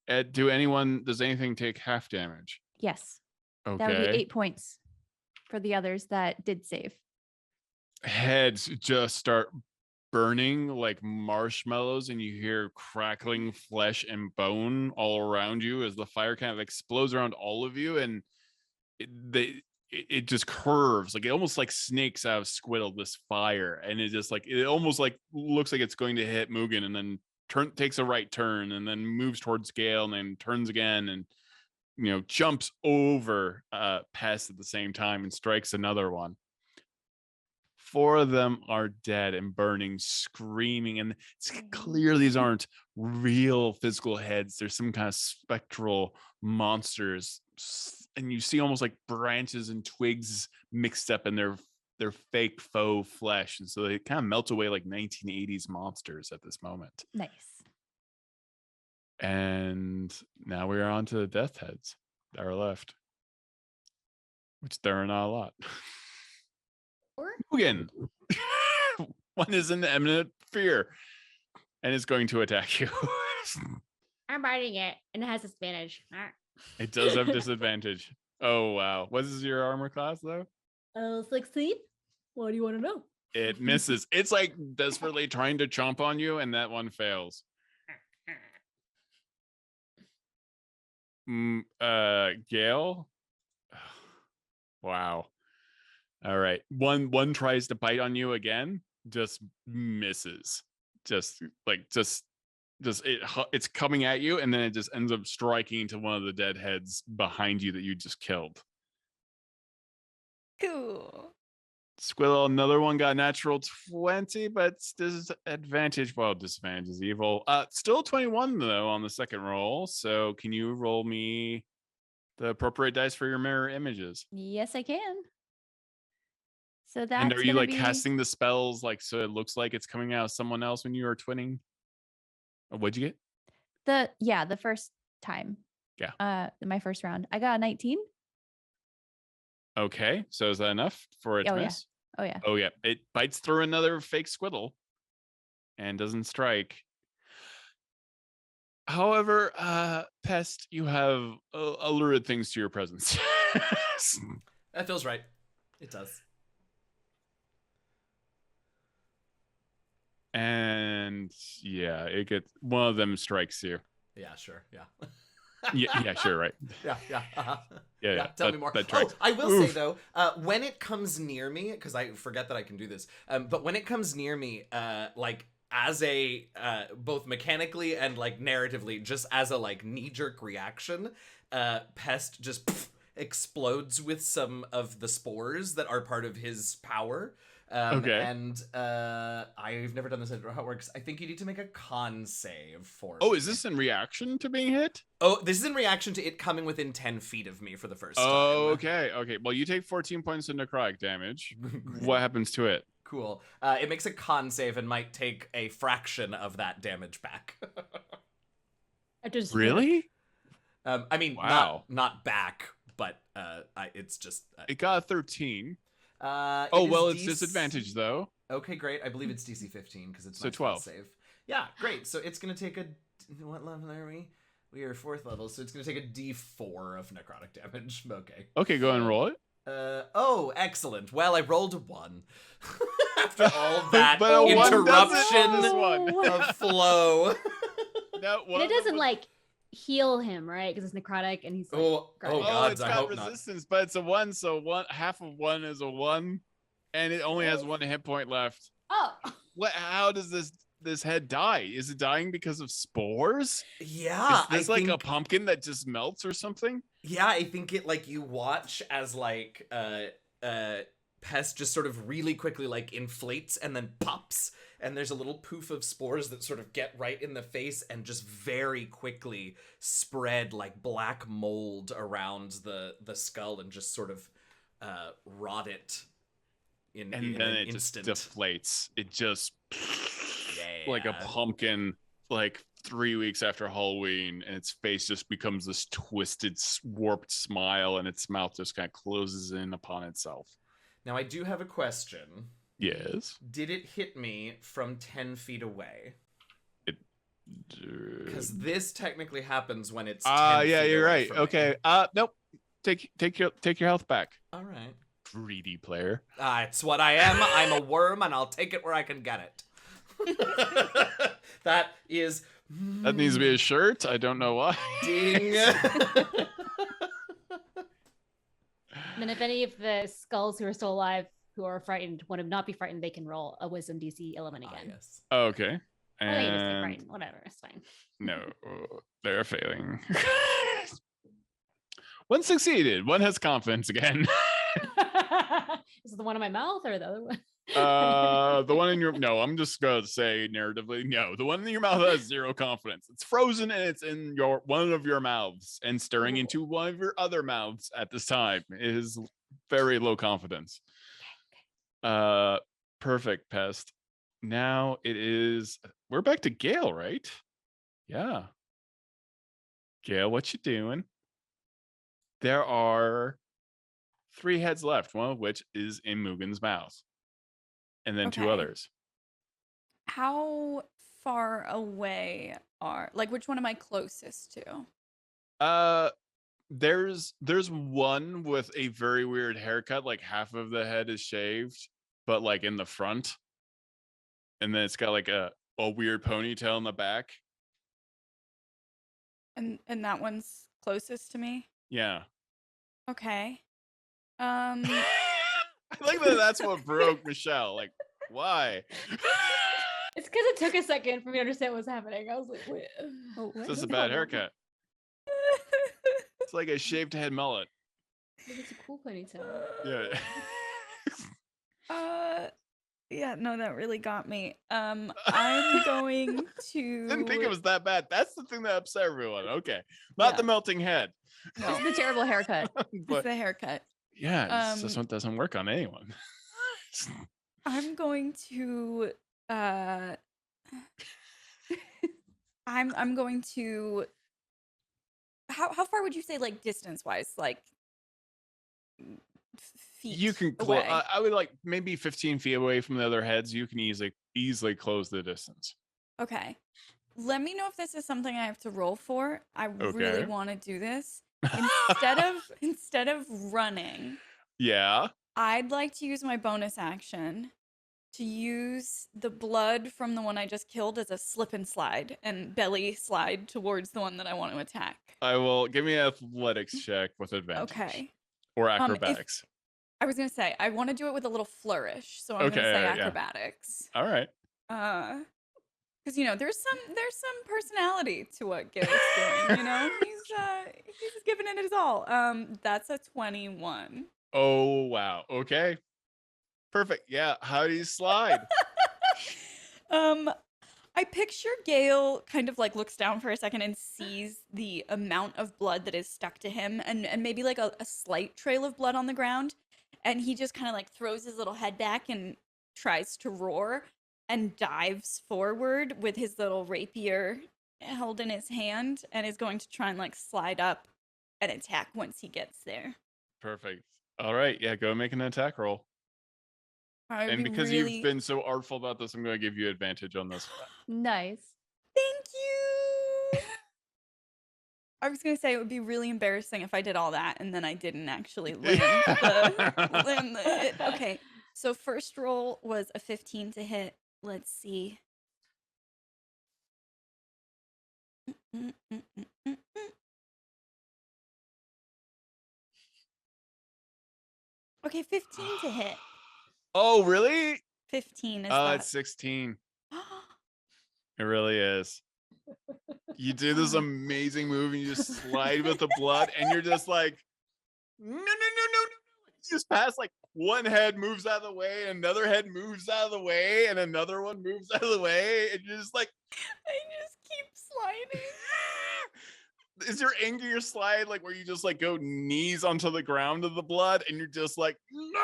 Does anything take half damage? Yes. Okay. That would be 8 points for the others that did save. Heads just start burning like marshmallows, and you hear crackling flesh and bone all around you as the fire kind of explodes around all of you, and it just curves, like it almost like snakes out of Squiddle, this fire, and it almost like looks like it's going to hit Mugen, and then takes a right turn, and then moves towards Gale, and then turns again, and jumps over Pest at the same time and strikes another one. 4 of them are dead and burning, screaming, and it's clear these aren't real physical heads. There's some kind of spectral monsters, and you see almost like branches and twigs mixed up in their fake faux flesh, and so they kind of melt away like 1980s monsters at this moment. Nice. And now we're on to the death heads that are left, which there are not a lot. Mugen. One is in imminent fear and is going to attack you. I'm biting it, and it has disadvantage. It does have disadvantage. Oh, wow. What is your armor class, though? 16. What do you want to know? It misses. It's like desperately trying to chomp on you, and that one fails. Gale? Wow. All right. One tries to bite on you again, just misses. It's coming at you, and then it just ends up striking into one of the dead heads behind you that you just killed. Cool. Squirrel, another one got natural 20, but disadvantage. Well, disadvantage is evil. Still 21 though on the second roll. So can you roll me the appropriate dice for your mirror images? Yes, I can. So that's And are you like be... casting the spells like so it looks like it's coming out of someone else when you are twinning? Or what'd you get? The first time. Yeah. My first round. I got a 19. Okay, so is that enough for it to miss? Oh yeah. Oh yeah. It bites through another fake squiddle and doesn't strike. However, Pest, you have lurid things to your presence. That feels right. It does. And yeah, it gets one of them strikes you. Yeah, sure. Yeah. Yeah, sure, right. Yeah. Yeah. Tell me more. Oh, I will say though, when it comes near me, because I forget that I can do this, but when it comes near me, like as a both mechanically and like narratively, just as a like knee-jerk reaction, Pest just explodes with some of the spores that are part of his power. Okay. And I've never done this. I don't know how it works. I think you need to make a con save for Oh, me. is this in reaction to being hit? Oh, this is in reaction to it coming within 10 feet of me for the first time. Oh, okay. Well, you take 14 points of necrotic damage. What happens to it? Cool. It makes a con save and might take a fraction of that damage back. Really? I mean, wow. not back, but it's just... it got a 13. It's disadvantage though. Okay, great. I believe it's DC 15 because it's so 12. Save. Yeah, great. So it's gonna take a what level are we? We are 4th level, so it's gonna take a D4 of necrotic damage. Okay. Okay, go ahead and roll it. Oh, excellent. Well, I rolled a 1. After all that but interruption of flow. No, and it doesn't like heal him, right? Because it's necrotic and he's like, gods, it's got resistance, but it's a 1, so half of 1 is a 1, and it only has 1 hit point left. Oh, how does this head die? Is it dying because of spores? Yeah, is this a pumpkin that just melts or something? Yeah, I think it like you watch as like Pest just sort of really quickly like inflates and then pops, and there's a little poof of spores that sort of get right in the face and just very quickly spread like black mold around the skull and just sort of rot it in then an it instant. just deflates. It just like a pumpkin, like 3 weeks after Halloween, and its face just becomes this twisted, warped smile, and its mouth just kind of closes in upon itself. Now, I do have a question. Yes. Did it hit me from 10 feet away? Because this technically happens when it's 10 feet yeah, you're away right. Okay. Nope. Take your health back. All right. Greedy player. It's what I am. I'm a worm, and I'll take it where I can get it. That is... That needs to be a shirt. I don't know why. Ding. And then if any of the skulls who are still alive who are frightened want to not be frightened, they can roll a wisdom DC 11 again. Yes. Okay. And they just get frightened. Whatever, it's fine. No, they're failing. One succeeded. One has confidence again. Is it the one in my mouth or the other one? The one in your... No, I'm just going to say narratively, no. The one in your mouth has 0 confidence. It's frozen and it's in one of your mouths and staring into one of your other mouths at this time. It is very low confidence. Perfect, Pest. Now it is... We're back to Gale, right? Yeah. Gale, what you doing? There are 3 heads left, one of which is in Mugen's mouth. and then two Okay. others. How far away are which one am I closest to? There's one with a very weird haircut, like half of the head is shaved, but like in the front, and then it's got like a weird ponytail in the back. And that one's closest to me? Yeah. Okay. I like that's what broke Michelle. Like, why? It's because it took a second for me to understand what's happening. I was like, wait. Oh, It's just a bad haircut. It's like a shaved head mullet. But it's a cool ponytail. Yeah. Yeah, no, that really got me. I'm going to Didn't think it was that bad. That's the thing that upset everyone. Okay. Not the melting head. It's the terrible haircut. It's But the haircut. yeah, it's just what doesn't work on anyone. I'm going to I'm going to how far would you say like distance wise, like feet You can away? I would like maybe 15 feet away from the other heads. You can easily close the distance. Okay. Let me know if this is something I have to roll for. I really Okay. want to do this. Instead of running, Yeah. I'd like to use my bonus action to use the blood from the one I just killed as a slip and slide and belly slide towards the one that I want to attack. I will give me an athletics check with advantage. Okay. Or acrobatics. I was going to say, I want to do it with a little flourish, so I'm going to Okay, say yeah. acrobatics. All right. Because there's some personality to what Gail's doing. He's giving it his all. That's a 21. Oh wow. Okay. Perfect. Yeah. How do you slide? I picture Gale kind of like looks down for a second and sees the amount of blood that is stuck to him, and maybe like a slight trail of blood on the ground, and he just kind of like throws his little head back and tries to roar and dives forward with his little rapier held in his hand and is going to try and like slide up and attack once he gets there. Perfect. All right. Yeah. Go make an attack roll. And because you've been so artful about this, I'm going to give you advantage on this one. Nice. Thank you. I was going to say it would be really embarrassing if I did all that and then I didn't actually land the hit. Okay. So first roll was a 15 to hit. Let's see. Okay, 15 to hit. Oh, really? 15 is It's 16. It really is. You do this amazing move and you just slide with the blood and you're just like, no. You just pass like one head moves out of the way, another head moves out of the way, and another one moves out of the way. And you're just like, I just keep sliding. Is your angrier slide like where you just like go knees onto the ground of the blood and you're just like, no?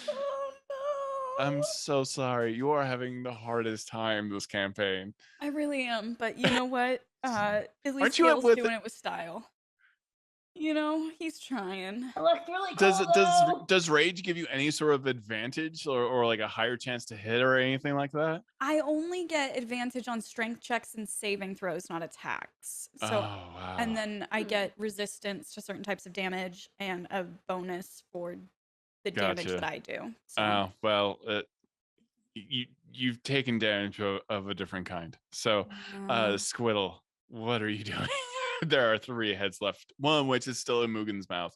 Oh no. I'm so sorry. You are having the hardest time this campaign. I really am, but you know what? At least you Gail's doing it with style. He's trying. I looked really cool. Does rage give you any sort of advantage or like a higher chance to hit or anything like that? I only get advantage on strength checks and saving throws, not attacks. So, wow. and then I get resistance to certain types of damage and a bonus for the damage that I do. So. Oh, well, you've taken damage of a different kind. So, Squiddle, what are you doing? There are 3 heads left. One which is still in Mugen's mouth.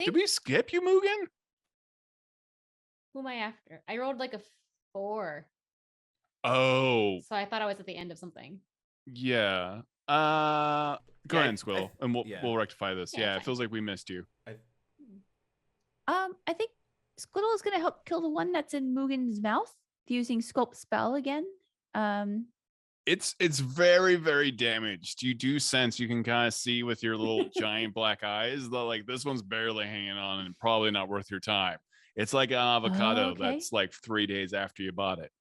Did we skip you, Mugen? Who am I after? I rolled like a 4. Oh. So I thought I was at the end of something. Yeah. Go ahead, Squiddle, and we'll rectify this. Yeah, it feels like we missed you. I think Squiddle is gonna help kill the one that's in Mugen's mouth using Sculpt Spell again. It's very, very damaged. You do sense, you can kind of see with your little giant black eyes that like this one's barely hanging on and probably not worth your time. It's like an avocado that's like 3 days after you bought it.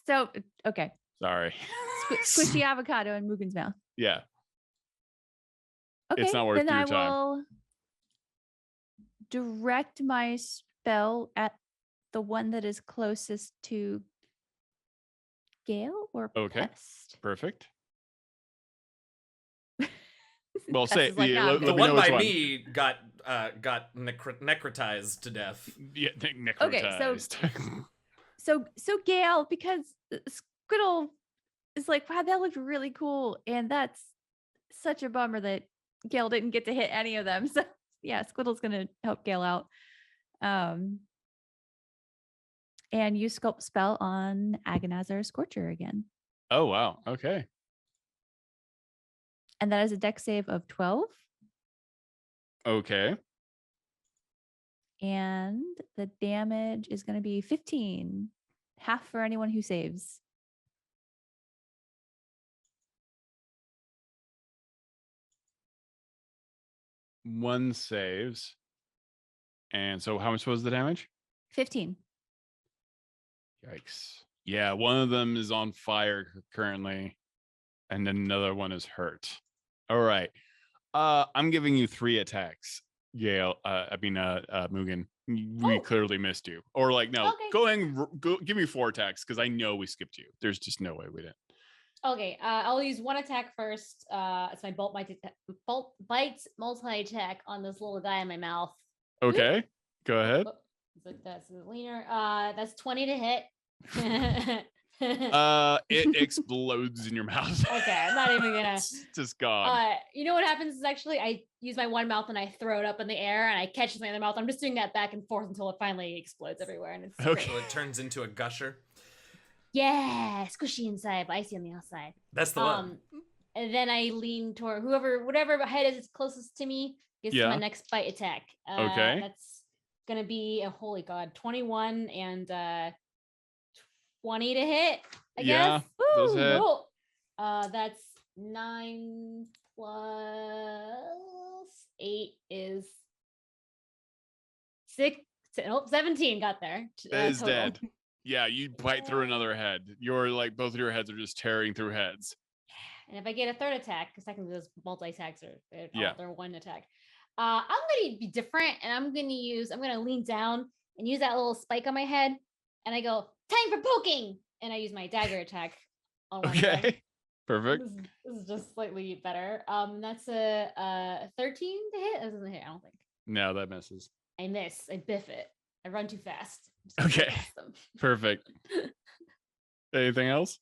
So, okay. Sorry. Squishy avocado in Mugen's mouth. Yeah. Okay, It's not worth then your I time. will direct my spell at the one that is closest to Gale or Okay. Pest. Perfect. Well, Pest say is like, yeah, nah, let The me know one which by one. me got necrotized to death. Yeah, Okay, necrotized. so Gale, because Squiddle is like, wow, that looked really cool, and that's such a bummer that Gale didn't get to hit any of them. So yeah, Squiddle's gonna help Gale out. And use sculpt spell on Agonizer Scorcher again. Oh wow. Okay. And that is a dex save of 12. Okay. And the damage is going to be 15. Half for anyone who saves. One saves. And so how much was the damage? 15. Yikes. Yeah, one of them is on fire currently, and then another one is hurt. All right. I'm giving you 3 attacks, Gale. Mugen. We Oh. clearly missed you. Or like, no, Okay. go give me 4 attacks because I know we skipped you. There's just no way we didn't. Okay, I'll use one attack first. It's my bolt bite multi-attack on this little guy in my mouth. Okay, go ahead. That's leaner. That's 20 to hit. It explodes in your mouth. Okay, I'm not even gonna. It's just gone. You know what happens is actually I use my one mouth and I throw it up in the air and I catch it in the other mouth. I'm just doing that back and forth until it finally explodes everywhere and it's Okay. great. So it turns into a gusher. Yeah, squishy inside, but icy on the outside. That's the one. And then I lean toward whatever head is closest to me gets to my next bite attack. Okay. That's gonna be a holy god, 21 and 20 to hit. I guess. Those hit. Cool. That's 9 plus 8 is 6. Nope, 17 got there. That is total. dead. Yeah, you bite through another head. You're like both of your heads are just tearing through heads. And if I get a third attack, because technically those multi-attacks are they're one attack. I'm gonna be different, and I'm gonna lean down and use that little spike on my head, and I go, time for poking, and I use my dagger attack on one of them. Okay. Perfect. This is just slightly better. That's a 13 to hit. That doesn't hit, I don't think. No, that misses. I miss. I biff it. I run too fast. Okay. Perfect. Anything else?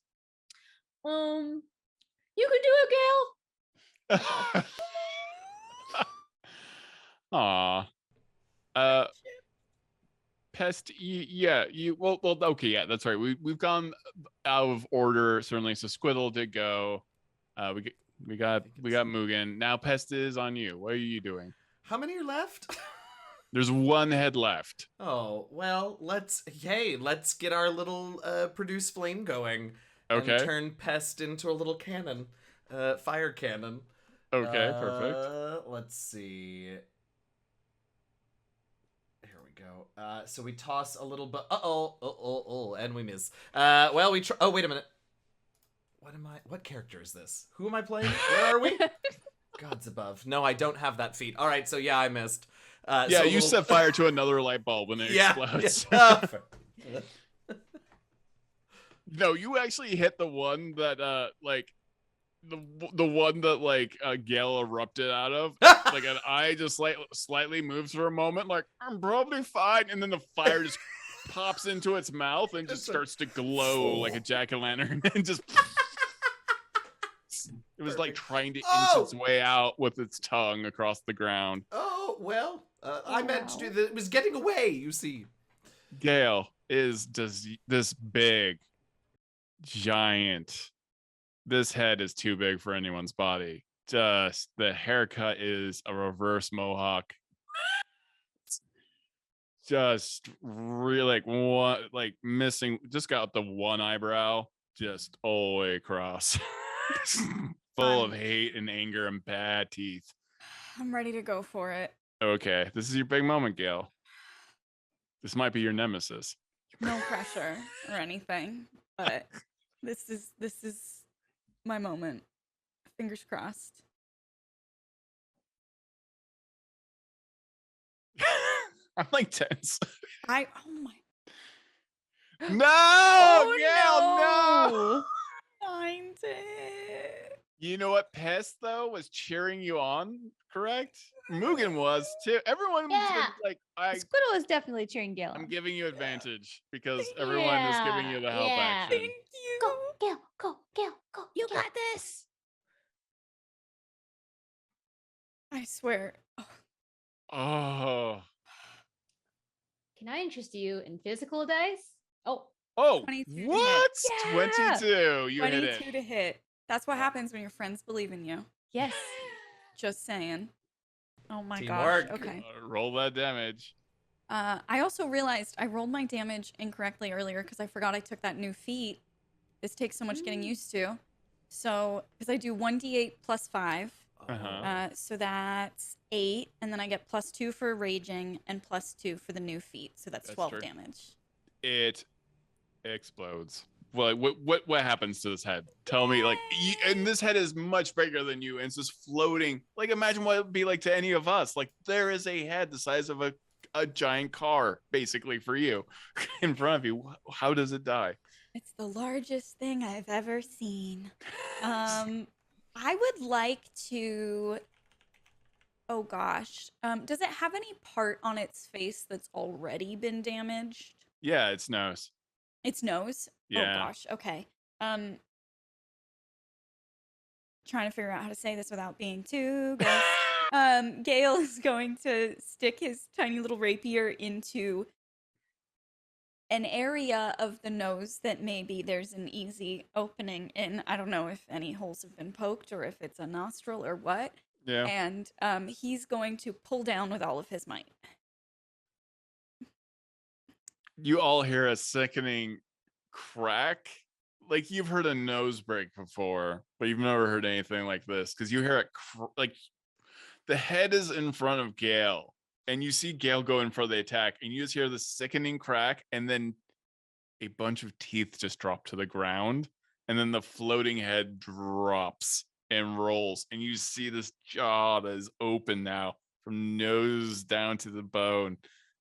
You can do it, Gale. Aw. Pest, well, okay, yeah, that's right. We've gone out of order, certainly. So Squiddle did go. We got Mugen. Now Pest is on you. What are you doing? How many are left? There's one head left. Oh, well, let's get our little produce flame going. Okay. And turn Pest into a little cannon. Fire cannon. Okay, perfect. Let's see. Here we go. So we toss a little bit. And we miss. Well, we try. Oh, wait a minute. What character is this? Who am I playing? Where are we? Gods above. No, I don't have that feat. All right, so yeah, I missed. Yeah, you set fire to another light bulb when it explodes. Yeah. No, you actually hit the one that like the one that like Gale erupted out of. Like an eye just slightly moves for a moment, like I'm probably fine, and then the fire just pops into its mouth and just starts to glow like a jack-o'-lantern and just it was like trying to inch its way out with its tongue across the ground. Oh, well, I meant to do that. It was getting away, you see. Gale is this big, giant. This head is too big for anyone's body. Just the haircut is a reverse mohawk. Just really missing. Just got the one eyebrow, just all the way across. Full of hate and anger and bad teeth. I'm ready to go for it. Okay, this is your big moment, Gale. This might be your nemesis. No pressure or anything, but this is my moment. Fingers crossed. I'm like tense. Oh my. No, Oh, no. Find it. You know what? Pest though was cheering you on, correct? Mugen was too. Everyone's been Yeah. like, Squirtle is definitely cheering Gale I'm on. giving you advantage because Thank everyone is giving you the help Yeah. action. Thank you. Go, Gale, go, Gale, go. You Gale. got this. I swear. Oh, Oh, Can I interest you in physical dice? Oh, 22 to hit. what? Yeah. 22. You hit 22 it. to hit. That's what happens when your friends believe in you. Yes. Just saying. Oh my Teamwork. gosh. Okay. Roll that damage. I also realized I rolled my damage incorrectly earlier because I forgot I took that new feat. This takes so much getting used to. So, because I do 1d8 plus 5. Uh-huh. So that's 8. And then I get plus 2 for raging and plus 2 for the new feat. So that's 12 true. damage. It explodes. Well, what happens to this head? Tell me, like, and this head is much bigger than you, and it's just floating. Like, imagine what it would be like to any of us. Like, there is a head the size of a giant car, basically, for you in front of you. How does it die? It's the largest thing I've ever seen. I would like to. Oh gosh. Does it have any part on its face that's already been damaged? Yeah, it's nose. Its nose? Yeah. Oh gosh. Okay. Trying to figure out how to say this without being too gross. Gale is going to stick his tiny little rapier into an area of the nose that maybe there's an easy opening in. I don't know if any holes have been poked or if it's a nostril or what. Yeah. And he's going to pull down with all of his might. You all hear a sickening crack. Like, you've heard a nose break before, but you've never heard anything like this, because you hear it like the head is in front of Gale, and you see Gale go in for the attack, and you just hear the sickening crack, and then a bunch of teeth just drop to the ground, and then the floating head drops and rolls, and you see this jaw that is open now from nose down to the bone,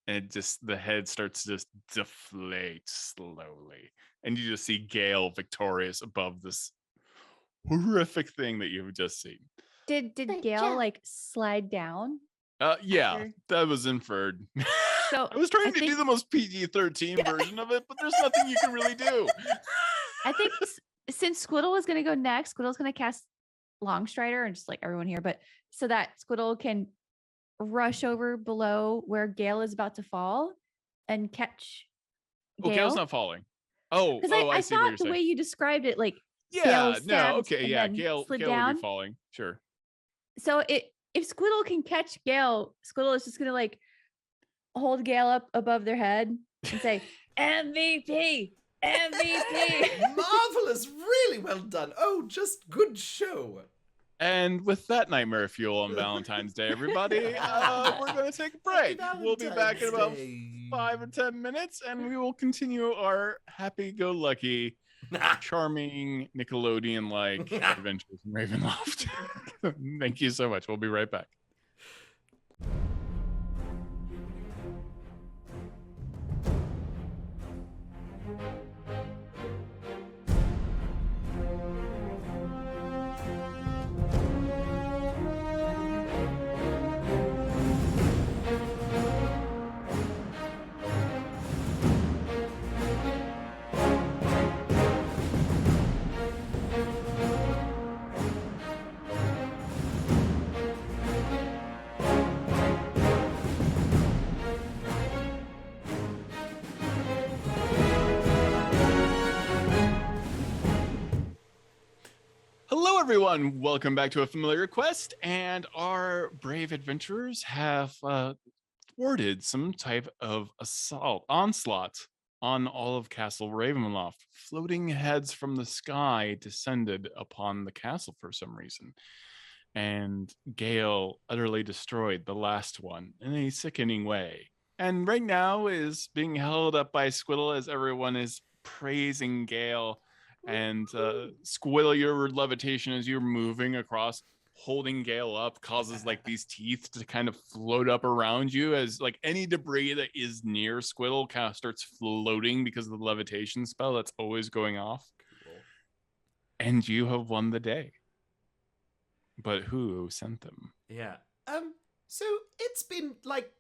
and the head starts to just deflate slowly, and you just see Gale victorious above this horrific thing that you've just seen. Did Good Gale job. like slide down? Yeah, After- that was inferred. So I was trying I to do think- the most PG-13 version of it, but there's nothing you can really do. I think since Squiddle was gonna go next, Squiddle's gonna cast Longstrider and just like everyone here, but so that Squiddle can rush over below where Gale is about to fall and catch Oh, Gale. Gale's not falling. Oh, Because I I see what thought you're the saying. way you described it, like Yeah, Gale no, stabbed okay, and yeah, then Gale slid would down. be falling, sure. So if Squiddle can catch Gale, Squiddle is just gonna like hold Gale up above their head and say MVP, MVP. Marvelous, really well done. Oh, just good show. And with that nightmare fuel on Valentine's Day, everybody, we're going to take a break. We'll be back in about 5 or 10 minutes, and we will continue our happy-go-lucky, charming, Nickelodeon-like adventures in Ravenloft. Thank you so much. We'll be right back. Hello, everyone. Welcome back to A Familiar Quest, and our brave adventurers have thwarted some type of onslaught on all of Castle Ravenloft. Floating heads from the sky descended upon the castle for some reason, and Gale utterly destroyed the last one in a sickening way. And right now is being held up by Squiddle as everyone is praising Gale. And Squiddle, your levitation as you're moving across holding Gale up causes like these teeth to kind of float up around you as like any debris that is near Squiddle kind of starts floating because of the levitation spell that's always going off. Cool. And you have won the day. But who sent them? Yeah. So it's been like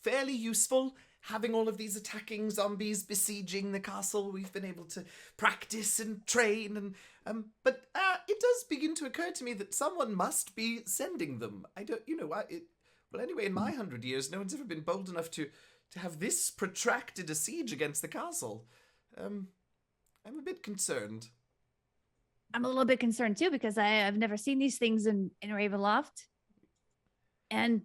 fairly useful having all of these attacking zombies besieging the castle. We've been able to practice and train, and but it does begin to occur to me that someone must be sending them. I don't, well, anyway, in my 100 years, no one's ever been bold enough to have this protracted a siege against the castle. I'm a bit concerned. I'm a little bit concerned too because I've never seen these things in Ravenloft, and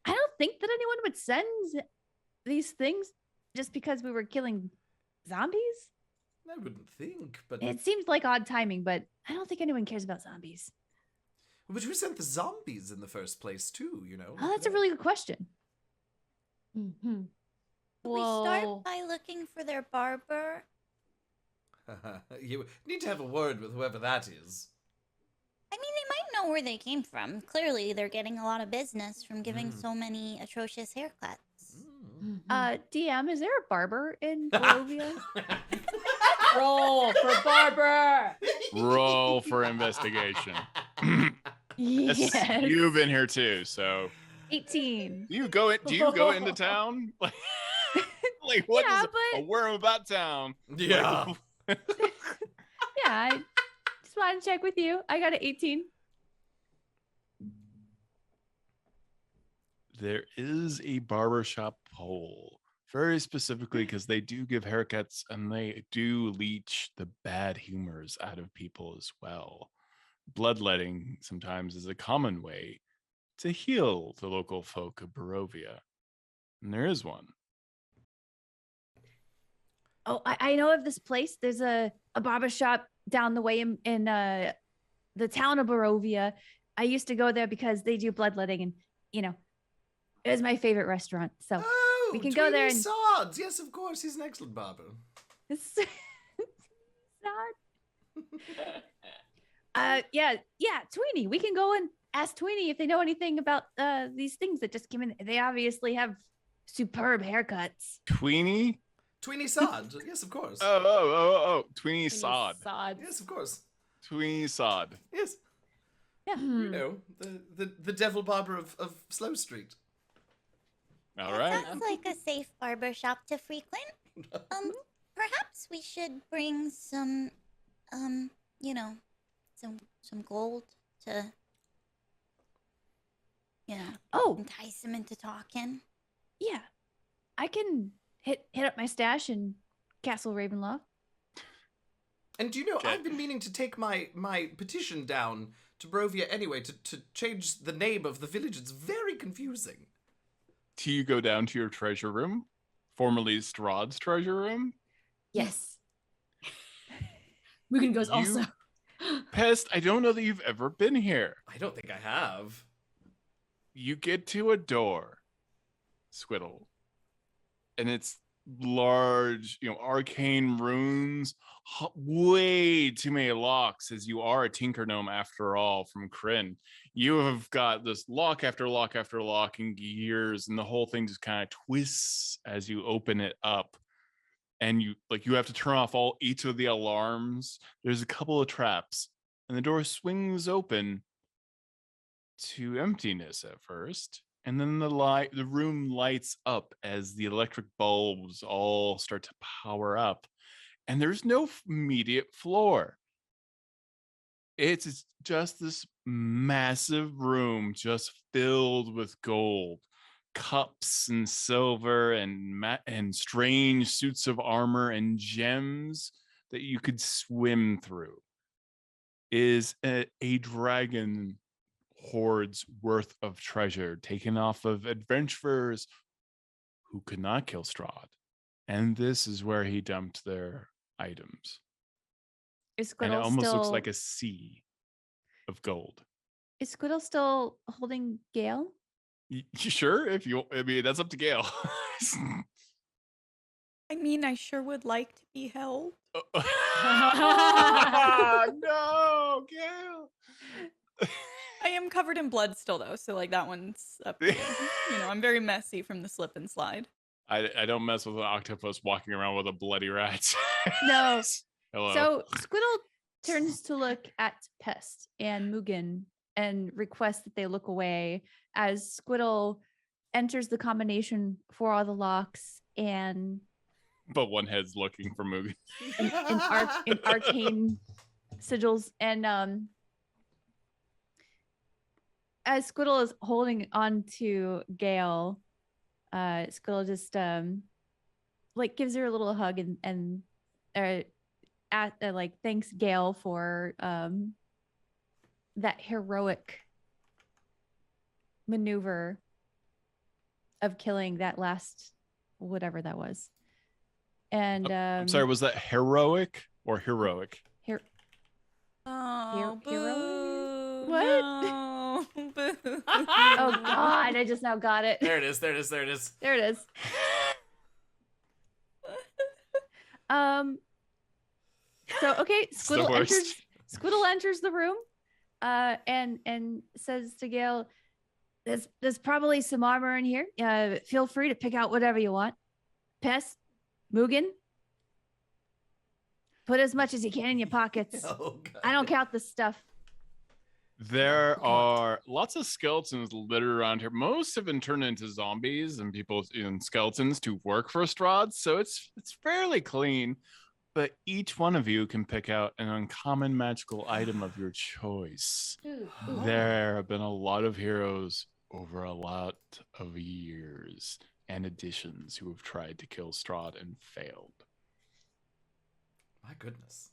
I don't think that anyone would send these things just because we were killing zombies. I wouldn't think, but It seems like odd timing, but I don't think anyone cares about zombies. But who sent the zombies in the first place, too? Oh, that's a really good question. Mm-hmm. We start by looking for their barber. You need to have a word with whoever that is. I mean, they might know where they came from. Clearly, they're getting a lot of business from giving so many atrocious haircuts. DM, is there a barber in Barovia? Roll for Barber. Roll for investigation. Yes. You've been here too, so 18. do you go into town? Like what Yeah, is a worm about town? Yeah. Yeah, I just want to check with you. I got an 18. There is a barbershop pole, very specifically because they do give haircuts and they do leech the bad humors out of people as well. Bloodletting sometimes is a common way to heal the local folk of Barovia. And there is one. Oh, I know of this place. There's a barbershop down the way in the town of Barovia. I used to go there because they do bloodletting, and it was my favorite restaurant. So we can go there and Swords. Yes, of course, he's an excellent barber. it's not. Yeah, Tweenie. We can go and ask Tweenie if they know anything about these things that just came in. They obviously have superb haircuts. Tweenie? Tweenie Sod. Yes, of course. Oh. Tweenie Sod. Yes, of course. Tweenie Sod. Yes. Yeah. The devil barber of Slow Street. All That right. sounds like a safe barber shop to frequent. Perhaps we should bring some, some gold to, entice him into talking. Yeah, I can hit up my stash in Castle Ravenloft. And I've been meaning to take my petition down to Barovia anyway to change the name of the village. It's very confusing. Do you go down to your treasure room, formerly Strahd's treasure room? Yes. Meagan goes also. Pest, I don't know that you've ever been here. I don't think I have. You get to a door, Squiddle, and it's large, arcane runes, way too many locks, as you are a tinker gnome after all from Kryn. You have got this lock after lock after lock and gears, and the whole thing just kind of twists as you open it up. And you have to turn off each of the alarms. There's a couple of traps, and the door swings open to emptiness at first. And then the room lights up as the electric bulbs all start to power up. And there's no immediate floor. It's just this massive room just filled with gold. Cups and silver and strange suits of armor and gems that you could swim through. Is a dragon hoard's worth of treasure taken off of adventurers who could not kill Strahd. And this is where he dumped their items. Is And it Squiddle almost looks still like a sea of gold. Is Squiddle still holding Gale? Sure, that's up to Gale. I mean, I sure would like to be held. No, Gale. I am covered in blood still, though, so like that one's up. To you. I'm very messy from the slip and slide. I don't mess with an octopus walking around with a bloody rat. No. Hello. So Squiddle turns to look at Pest and Mugen and requests that they look away as Squiddle enters the combination for all the locks and But one head's looking for Mugen. in arcane sigils. And as Squiddle is holding on to Gale, Squiddle just gives her a little hug and thanks Gale for that heroic maneuver of killing that last whatever that was. And I'm sorry, was that heroic or heroic? Oh, Hero? boo. What? No. Boo. Oh God, I just now got it. There it is. There it is. So okay, Squiddle enters the room, and says to Gale, "There's probably some armor in here. Feel free to pick out whatever you want. Pest, Mugen, put as much as you can in your pockets. Oh, God. I don't count the stuff." There are lots of skeletons littered around here. Most have been turned into zombies and people in skeletons to work for Strahd, so it's fairly clean. But each one of you can pick out an uncommon magical item of your choice. Ooh. There have been a lot of heroes over a lot of years and editions who have tried to kill Strahd and failed. My goodness.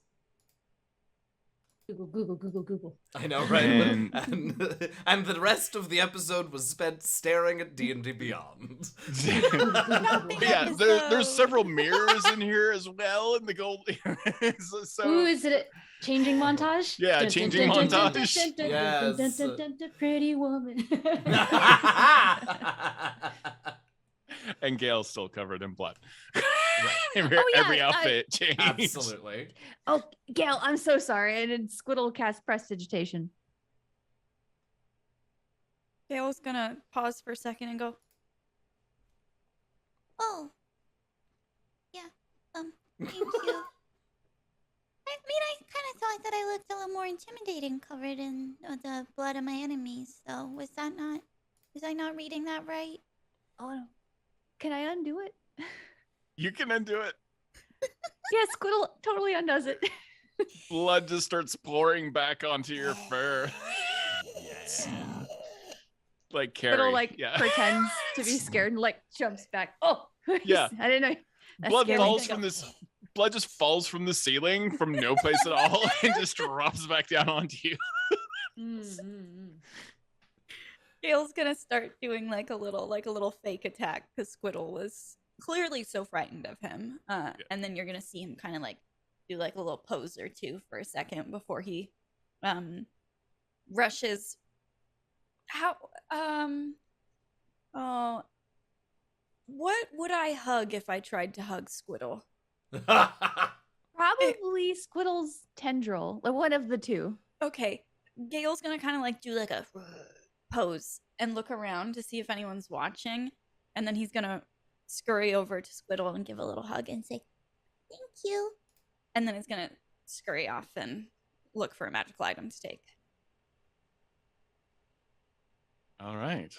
Google. I know, right? And- And the rest of the episode was spent staring at D&D Beyond. Yeah, there's several mirrors in here as well in the gold. So Ooh, is it a changing montage? Yeah, changing montage. Yes. Pretty woman. and Gale's still covered in blood. Oh, yeah, Every outfit changed. Absolutely. Oh, Gale, I'm so sorry. And then Squiddle cast Prestidigitation. Gale's gonna pause for a second and go, Oh. Yeah. Thank you. I mean, I kind of thought that I looked a little more intimidating covered in the blood of my enemies. So was I not reading that right? Oh no. Can I undo it? You can undo it. Yeah, Squiddle totally undoes it. Blood just starts pouring back onto your fur. Yes. Like Carrie. Squiddle pretends to be scared and jumps back. Oh, Yeah. I didn't know. That Blood scared me. falls from this. Blood just falls from the ceiling from no place at all and just drops back down onto you. Gale's gonna start doing like a little fake attack because Squiddle was clearly so frightened of him. And then you're gonna see him kind of do a little pose or two for a second before he rushes. What would I hug if I tried to hug Squiddle? Probably Squiddle's tendril, one of the two. Okay, Gale's gonna kind of do a pose and look around to see if anyone's watching, and then he's gonna scurry over to Squiddle and give a little hug and say, Thank you. and then he's gonna scurry off and look for a magical item to take. All right.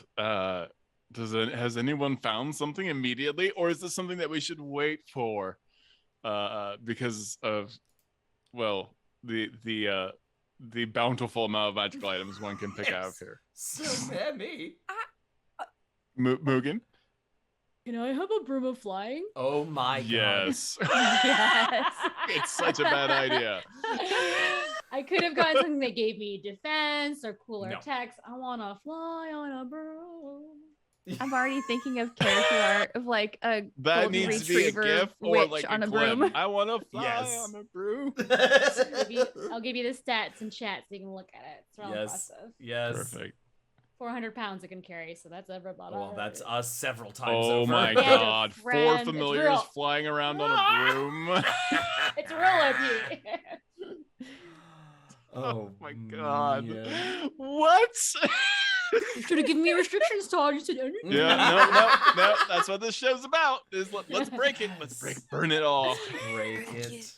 Has anyone found something immediately, or is this something that we should wait for? Because of, the bountiful amount of magical items one can pick out here. So many. Mugen? Can I have a broom of flying? Oh my god. Yes. Yes. It's such a bad idea. I could have gotten something that gave me defense or cooler No. attacks. I want to fly on a broom. I'm already thinking of character art of a That golden needs to be a retriever gif or witch like on a glim. broom. I want to fly Yes. on a broom. I'll give you the stats and chat so you can look at it. It's real Yes. impressive. Yes. Perfect. 400 pounds it can carry, so that's everybody. Well, that's us several times Oh over. my Yeah, god. the 4 friend, it's familiars real. flying around on a broom. It's real OP. Oh my god. man. What? You should have given me restrictions, Todd. You said Yeah, no. That's what this show's about. Let's break it. Let's burn it all. Break it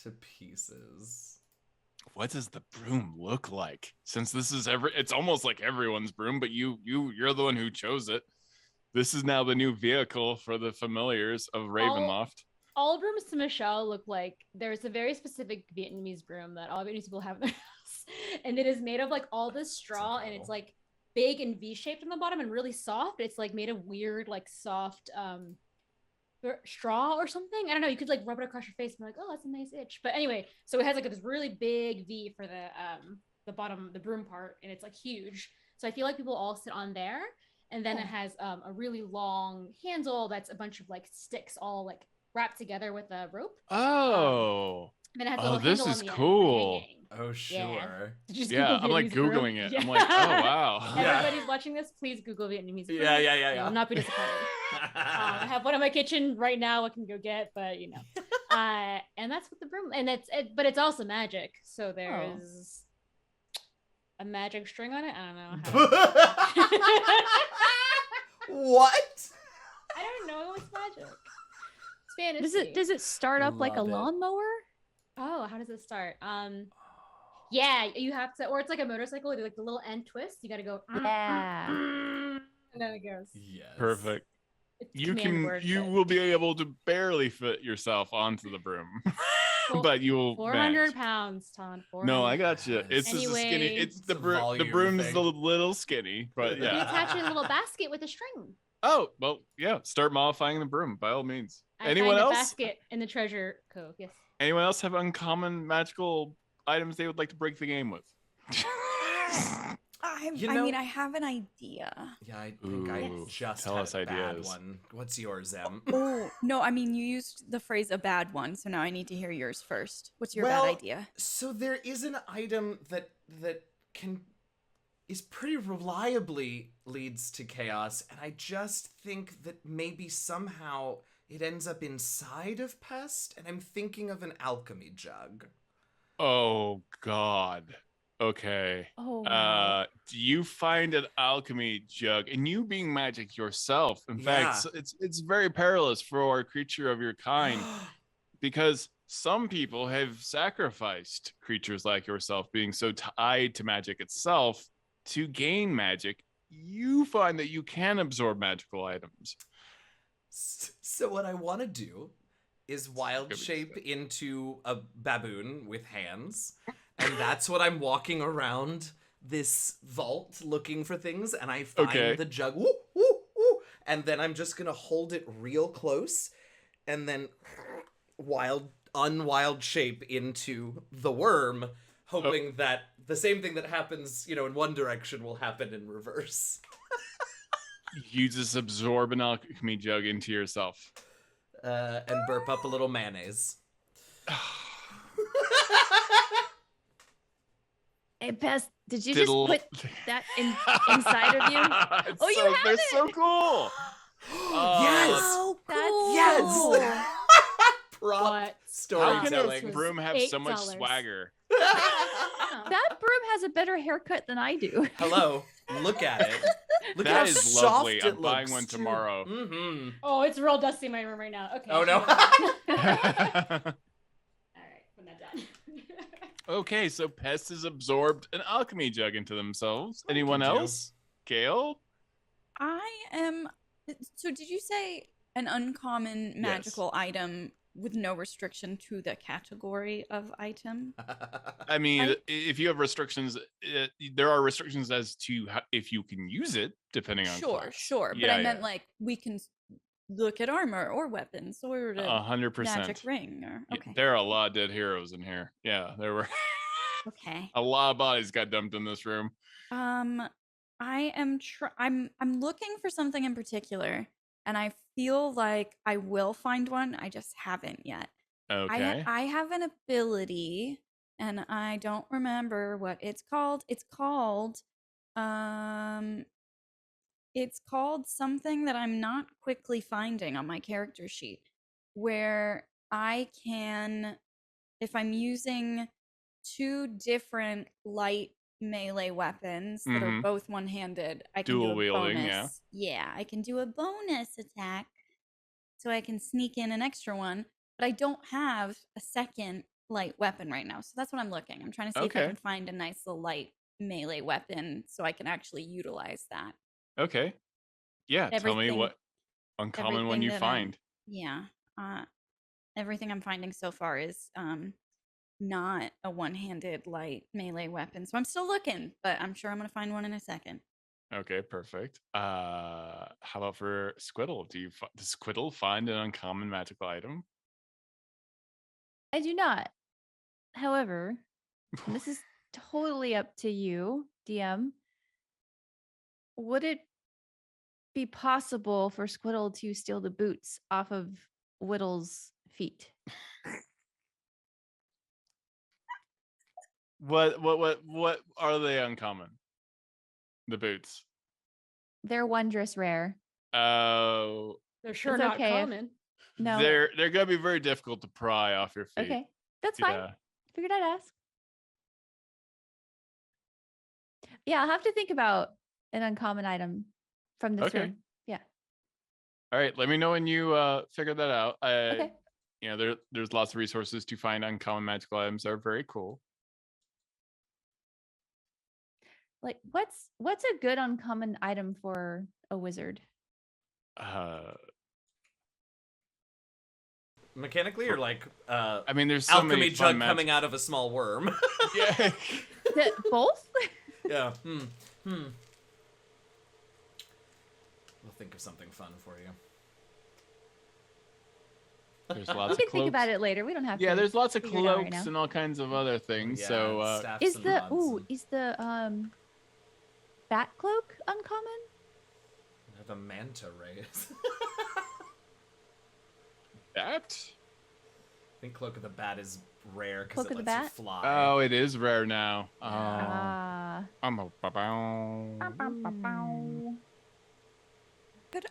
to pieces. What does the broom look like? Since this is it's almost like everyone's broom, but you're the one who chose it. This is now the new vehicle for the familiars of Ravenloft. All brooms to Michelle look like there's a very specific Vietnamese broom that all Vietnamese people have in their house, and it is made of like all this straw, and it's like big and V-shaped on the bottom and really soft. It's like made of weird, like soft straw or something. I don't know. You could like rub it across your face and be like, oh, that's a nice itch. But anyway, so it has like this really big V for the bottom, the broom part, and it's like huge. So I feel like people all sit on there, and then it has a really long handle that's a bunch of like sticks all like wrapped together with a rope. Oh. Then it has a little this handle is on the end cool. hanging. Oh, sure. Yeah, I'm like Googling it. I'm like, oh, wow. Everybody's watching this, please Google Vietnamese broom. Yeah. You will not be disappointed. I have one in my kitchen right now I can go get, but you know. And that's what the broom, and but it's also magic. So there's a magic string on it. I don't know how. What? I don't know. It's magic. It's fantasy. Does it start up like a Love it. lawnmower? Oh, how does it start? Yeah, you have to, or it's like a motorcycle. Like the little end twist. You got to go. Yeah. And then it goes. Yes. Perfect. It's You will be able to barely fit yourself onto the broom. But you will 400 manage. pounds, Todd. 400 No, I got you. It's just a Anyway, skinny. It's the a broom. The volume broom's thing. a little skinny, but You yeah. attach it in a little basket with a string. Oh well, yeah. Start mollifying the broom by all means. I Anyone find else? a basket in the treasure cove. Yes. Anyone else have uncommon magical items they would like to break the game with? I You know- mean, I have an idea. Yeah, I think I Ooh, just tell had us a bad ideas. one. What's yours, Em? Oh, no, I mean, you used the phrase a bad one, so now I need to hear yours first. What's your Well, bad idea? So there is an item that is pretty reliably leads to chaos, and I just think that maybe somehow it ends up inside of Pest, and I'm thinking of an alchemy jug. Oh God. Okay. Oh, wow. Do you find an alchemy jug, and you being magic yourself? In fact, it's very perilous for a creature of your kind, because some people have sacrificed creatures like yourself, being so tied to magic itself, to gain magic. You find that you can absorb magical items. So what I want to do is wild Gonna be shape sick. into a baboon with hands, and that's what I'm walking around this vault looking for things, and I find the jug, woo, woo, woo, and then I'm just gonna hold it real close, and then unwild shape into the worm, hoping that the same thing that happens, in one direction will happen in reverse. You just absorb an alchemy jug into yourself. And burp up a little mayonnaise. Hey, Pest, did you Diddle. just put that inside of you? It's Oh, you have they're it! so cool. Yes! Oh, That's cool. Yes! Prop What? How can storytelling. a broom have so much $8. swagger? That broom has a better haircut than I do. Hello, look at it. Look That at is how lovely. soft I'm it buying looks, one too. tomorrow. Mm-hmm. Oh, it's real dusty in my room right now. Okay. Oh, no. All right, put that down. Okay, so Pest has absorbed an alchemy jug into themselves. Anyone Thank you. else? Gail? I am. So, did you say an uncommon magical item with no restriction to the category of item? I mean, if you have restrictions, there are restrictions as to if you can use it, depending on class. Sure. But Yeah, I meant like we can look at armor or weapons or a 100%. magic ring or Yeah, okay. there are a lot of dead heroes in here. Yeah, there were Okay. a lot of bodies got dumped in this room. I am I'm looking for something in particular, and I feel like I will find one. I just haven't yet. Okay. I have an ability, and I don't remember what it's called. It's called something that I'm not quickly finding on my character sheet, where I can, if I'm using 2 different light melee weapons that are Mhm. both one-handed. I can Dual do a wielding, bonus. Yeah, I can do a bonus attack, so I can sneak in an extra one. But I don't have a second light weapon right now, so that's what I'm looking. I'm trying to see if I Okay. can find a nice little light melee weapon so I can actually utilize that. Okay. Yeah, tell me Everything, what uncommon one everything you that find. yeah, everything I'm finding so far is not a one-handed light melee weapon. So I'm still looking, but I'm sure I'm gonna find one in a second. Okay, perfect. How about for Squiddle? Does Squiddle find an uncommon magical item? I do not. However, and this is totally up to you, DM. Would it be possible for Squiddle to steal the boots off of Whittle's feet? What are they uncommon? The boots. They're wondrous rare. Oh, They're sure It's not okay if- common. No. they're gonna be very difficult to pry off your feet. Okay. That's fine. Yeah. Figured I'd ask. Yeah, I'll have to think about an uncommon item from this Okay. room. Yeah. All right. Let me know when you figure that out. Okay. You know, there's lots of resources to find uncommon magical items that are very cool. Like what's a good uncommon item for a wizard? Mechanically, or like I mean, there's so alchemy many fun jug coming out of a small worm. Yeah. Both? Yeah. We'll think of something fun for you. There's lots We of can cloaks. think about it later. We don't have to. Yeah, there's lots of figure it out right cloaks now. and all kinds of other things. Yeah, So staffs Is and the rods is the bat cloak uncommon? and the manta rays. that. I think Cloak of the Bat is rare because Cloak it of the lets you Bat? fly. Oh, it is rare now. Oh. Ah. I'm a ba-bow. Could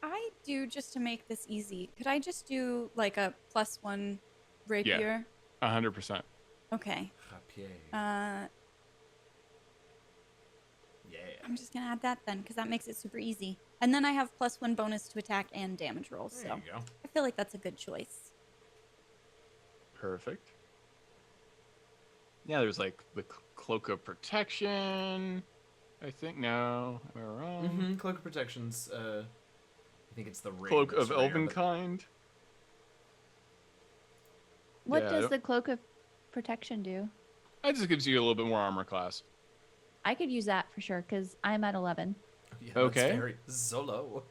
I do, just to make this easy, could I just do like a +1 rapier? 100%. Okay. Rapier. Uh, Yeah. I'm just gonna add that then, because that makes it super easy. And then I have +1 bonus to attack and damage rolls. There So you go. I feel like that's a good choice. Perfect. Yeah, there's like the cloak of protection. I think no, am I wrong? Mm-hmm. Cloak of Protection's. I think it's the ring. Cloak that's of rare, elven but- kind. What Yeah, I does don't- the cloak of protection do? That just gives you a little bit more armor class. I could use that for sure because I'm at 11. Yeah, Okay. That's very Zolo.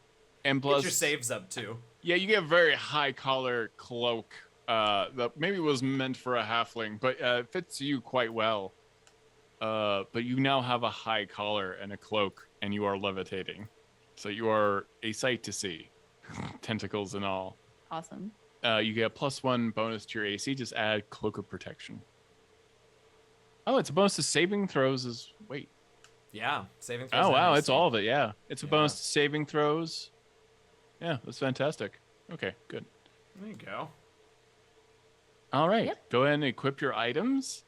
And Get plus, your saves up too. yeah, you get a very high collar cloak that maybe was meant for a halfling, but fits you quite well. But you now have a high collar and a cloak, and you are levitating. So you are a sight to see, tentacles and all. Awesome. You get a +1 bonus to your AC. Just add Cloak of Protection. Oh, it's a bonus to saving throws. Wait. Yeah, saving throws. Oh and wow, AC. it's all of it. Yeah, it's a Yeah. bonus to saving throws. Yeah, that's fantastic. Okay, good. There you go. All right, Yep. go ahead and equip your items,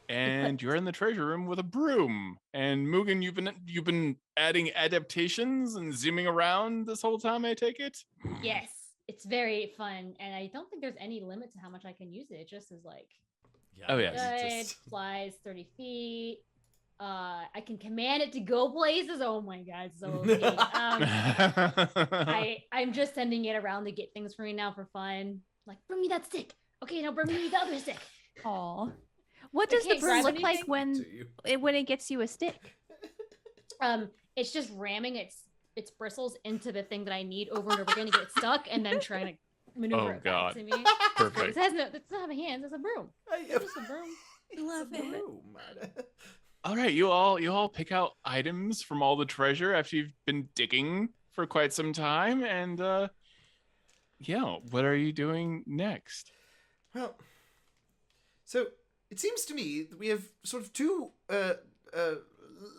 and Equipped. you're in the treasure room with a broom. And Mugen, you've been adding adaptations and zooming around this whole time. I take it. Yes, it's very fun, and I don't think there's any limit to how much I can use it. It just is like Yeah. Oh, yes. good, flies 30 feet. I can command it to go places. Oh my god, so neat. I'm just sending it around to get things for me now for fun. Like, bring me that stick. Okay, now bring me the other stick. Aw. What I does the can't broom grab look like anything. when To you. it gets you a stick? It's just ramming its bristles into the thing that I need over and over again to get it stuck, and then trying to maneuver Oh, it God. back to me. Perfect. It doesn't have hands. It's a broom. It's just a broom. Love It's a it. broom. All right, you all pick out items from all the treasure after you've been digging for quite some time, and yeah, what are you doing next? Well, so it seems to me that we have sort of two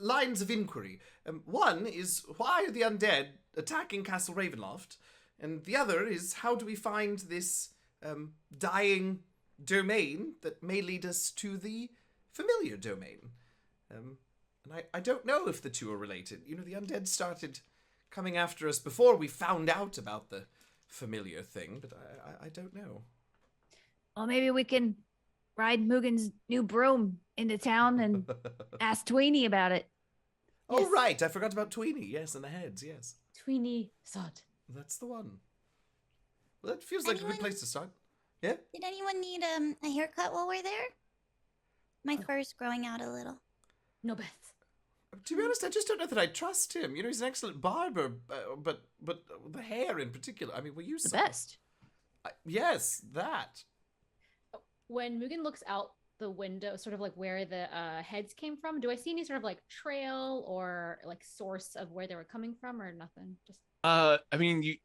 lines of inquiry. One is, why are the undead attacking Castle Ravenloft? And the other is, how do we find this dying domain that may lead us to the familiar domain. And I don't know if the two are related. You know, the undead started coming after us before we found out about the familiar thing, but I don't know. Well, maybe we can ride Mugen's new broom into town and ask Tweenie about it. Oh, Yes. right. I forgot about Tweenie. Yes, and the heads. Yes. Tweenie Sod. That's the one. Well, that feels like a good Anyone- place to start. Yeah? Did anyone need a haircut while we're there? My fur's growing out a little. No Beth. To be honest, I just don't know that I trust him. You know, he's an excellent barber, but the hair in particular. I mean, were you The best. Yes, that. When Mugen looks out the window, sort of like where the heads came from, do I see any sort of like trail or like source of where they were coming from, or nothing? Just I mean,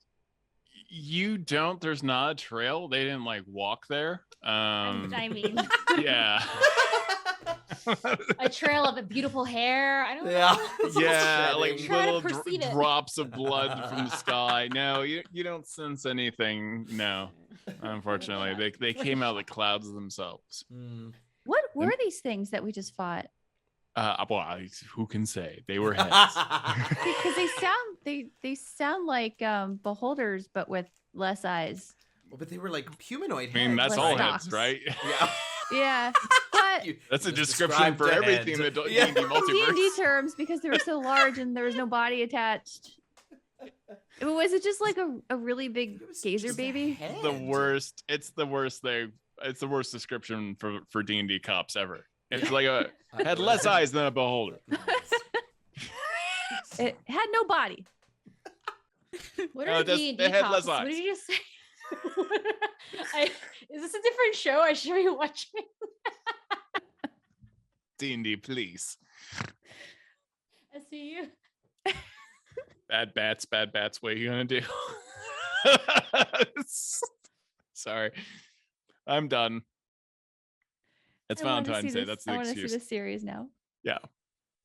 you don't. There's not a trail. They didn't like walk there. I mean, Yeah. a trail of a beautiful hair. I don't Yeah. know. Yeah, like Try to little perceive it. drops of blood from the sky. No, you don't sense anything. No, unfortunately, they came out of the clouds themselves. What were these things that we just fought? Well, who can say? They were heads. Because they sound like beholders, but with less eyes. Well, but they were like humanoid I mean, heads. that's Less all stalks. heads, right? Yeah. Yeah, but You That's a just description described for the everything head. in the Yeah. D&D D&D multiverse. terms, because they were so large and there was no body attached. Was it just like a really big It was gazer just a baby? head. The worst. It's the worst thing. It's the worst description for D&D cops ever. It's like had less eyes than a beholder. It had no body. What No, are that's- D&D they had cops? less What eyes. did you just say? Is this a different show I should be watching? D&D, please. I see you. Bad bats. What are you gonna do? Sorry, I'm done. It's I wanna Valentine's see Day. this- That's the I want to see excuse. the series now. Yeah.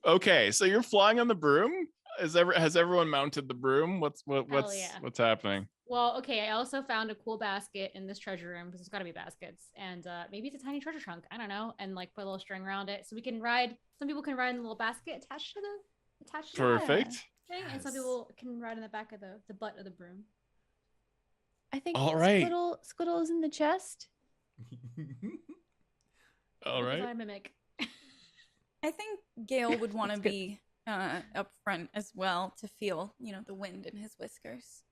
Okay, so you're flying on the broom. Has everyone mounted the broom? What's yeah. what's happening? Well, okay. I also found a cool basket in this treasure room because there's got to be baskets, and maybe it's a tiny treasure trunk. I don't know, and like put a little string around it so we can ride. Some people can ride in the little basket attached to the Perfect. thing, and some Yes. people can ride in the back of the butt of the broom. I think All right. Squiddle is in the chest. All What was right. I mimic? I think Gale would want to That's good. be up front as well to feel, the wind in his whiskers.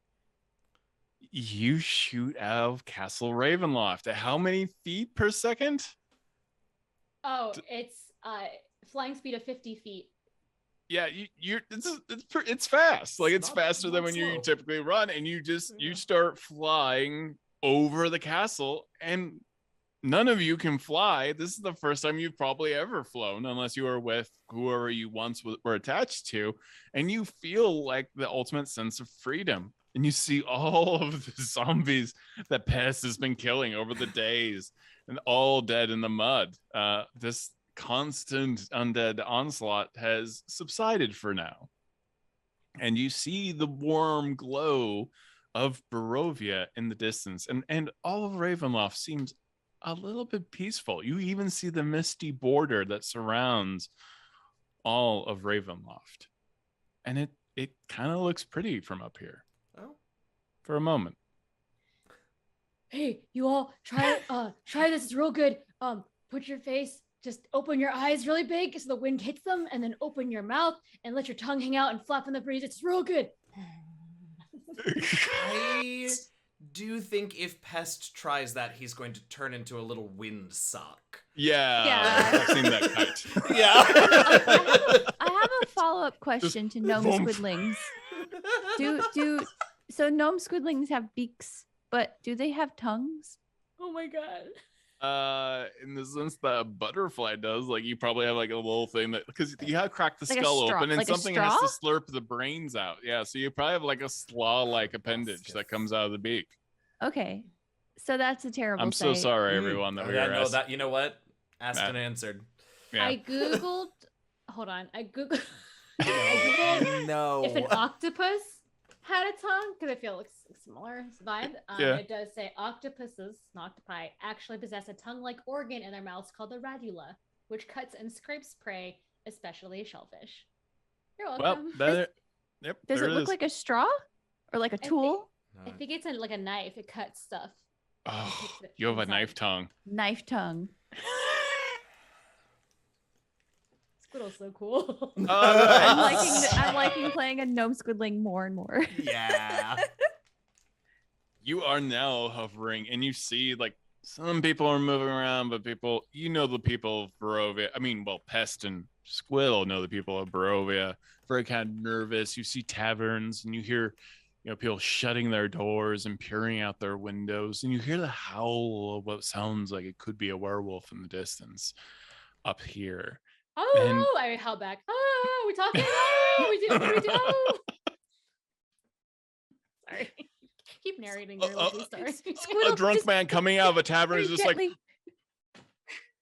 You shoot out of Castle Ravenloft at how many feet per second? Oh, it's flying speed of 50 feet. Yeah, it's fast. Like it's Not- faster than not when you slow. typically run, and you Yeah. start flying over the castle, and none of you can fly. This is the first time you've probably ever flown, unless you were with whoever you once were attached to, and you feel like the ultimate sense of freedom. And you see all of the zombies that Pest has been killing over the days, and all dead in the mud. This constant undead onslaught has subsided for now. And you see the warm glow of Barovia in the distance. And all of Ravenloft seems a little bit peaceful. You even see the misty border that surrounds all of Ravenloft. And it kind of looks pretty from up here Oh. for a moment. Hey, you all try this. It's real good. Put your face, just open your eyes really big so the wind hits them, and then open your mouth and let your tongue hang out and flap in the breeze. It's real good. I do think if Pest tries that, he's going to turn into a little wind sock. Yeah. I've seen that kite. Yeah. I have a follow-up question to gnome thump. squidlings. So gnome squidlings have beaks, but do they have tongues? Oh my god. In the sense that a butterfly does, like you probably have like a little thing that, because you have crack the Like a skull straw- open and like a something has to straw? slurp the brains out. Yeah, so you probably have like a slaw-like appendage that comes out of the beak. Okay, so that's a terrible. I'm so sight. sorry, everyone, that we were asked. that. You know what? Asked Nah. and answered. Yeah. I googled. Hold on. I googled. I googled No. if an octopus had a tongue because I feel it looks similar vibe. Yeah. It does say octopuses, not octopi, actually possess a tongue-like organ in their mouths called the radula. which cuts and scrapes prey, especially shellfish. You're Well, welcome. yep. Does there it look is. like a straw or like a tool? I think it's like a knife. It cuts stuff. Oh, takes it you have a inside. knife tongue. Knife tongue. Squiddle's so cool. All right. I'm liking playing a gnome squiddling more and more. Yeah. You are now hovering, and you see like some people are moving around, but the people of Barovia. I mean, well, Pest and Squiddle know the people of Barovia. Very kind of nervous. You see taverns, and you hear, people shutting their doors and peering out their windows, and you hear the howl of what sounds like it could be a werewolf in the distance up here. Oh, I held back. Oh, we talking? Oh, we do. What do we do? Oh. Sorry. Keep narrating your lovely stories. A drunk man coming out of a tavern is just gently.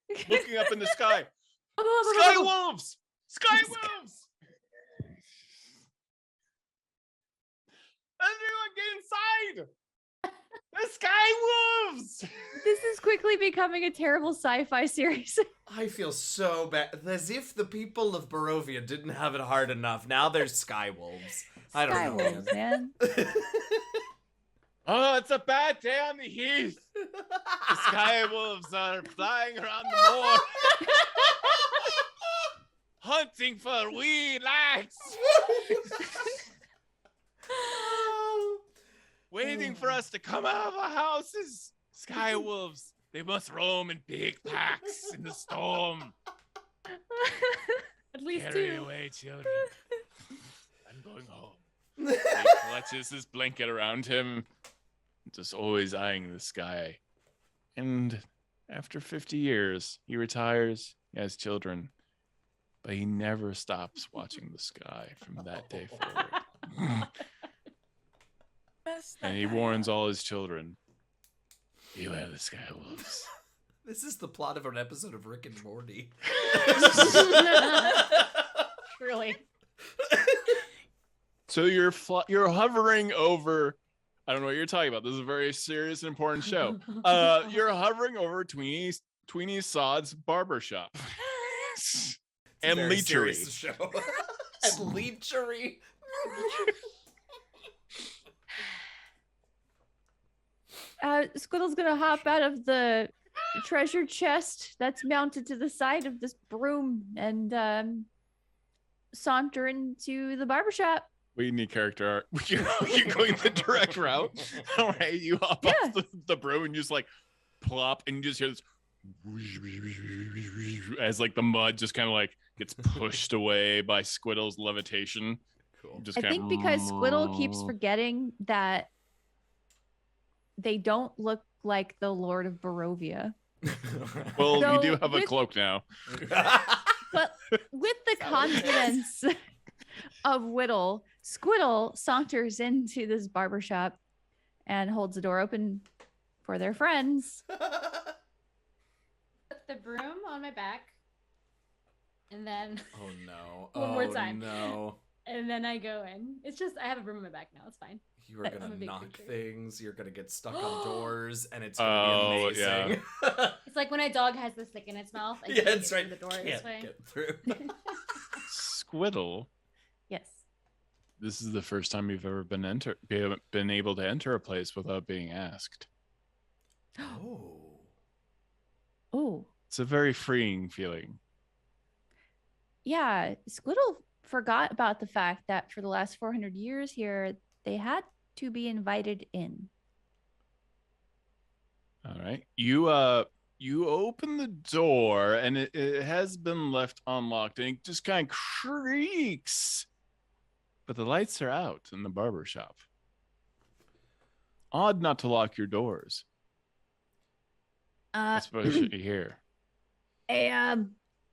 like looking up in the sky. Sky wolves! Sky wolves! Everyone get inside! The sky wolves! This is quickly becoming a terrible sci-fi series. I feel so bad. As if the people of Barovia didn't have it hard enough. Now there's sky wolves. I don't know. Wolves, man. Oh, it's a bad day on the heath. The sky wolves are flying around the moor, hunting for wee lads, waiting for us to come out of our houses. Sky wolves, they must roam in big packs in the storm. At least Carry two. away, children. I'm going home. He clutches his blanket around him, just always eyeing the sky. And after 50 years, he retires. He has children, but he never stops watching the sky from that day forward. And he warns all his children, beware the sky wolves. This is the plot of an episode of Rick and Morty. Really. So you're hovering over. I don't know what you're talking about. This is a very serious and important show. You're hovering over Tweenie Sod's barber shop and Very leechery. serious show. And leechery. Squiddle's gonna hop out of the treasure chest that's mounted to the side of this broom and saunter into the barbershop. We need character art. You're going the direct route. All right, you hop off the broom and you just like plop, and you just hear this as like the mud just kind of like gets pushed away by Squiddle's levitation. Cool. Just I kinda- think because Squiddle keeps forgetting that they don't look like the Lord of Barovia. Well, So you do have a with- cloak now. But with the confidence of Whittle, Squiddle saunters into this barbershop and holds the door open for their friends. Put the broom on my back. And then Oh no. One more time. No. and then I go in. It's just I have a broom on my back now. It's fine. You are I'm a gonna big knock creature. things, you're gonna get stuck on doors, and it's gonna be amazing. It's like when a dog has the stick in its mouth. I Yeah, can't that's get right. through the door Can't this way. get through. Squiddle, Yes. this is the first time you've ever been able to enter a place without being asked. Oh. Oh, It's a very freeing feeling. yeah. Squiddle forgot about the fact that for the last 400 years here, they had to be invited in. All right. You open the door, and it has been left unlocked, and it just kind of creaks. But the lights are out in the barber shop. Odd not to lock your doors. I suppose you're here. Hey,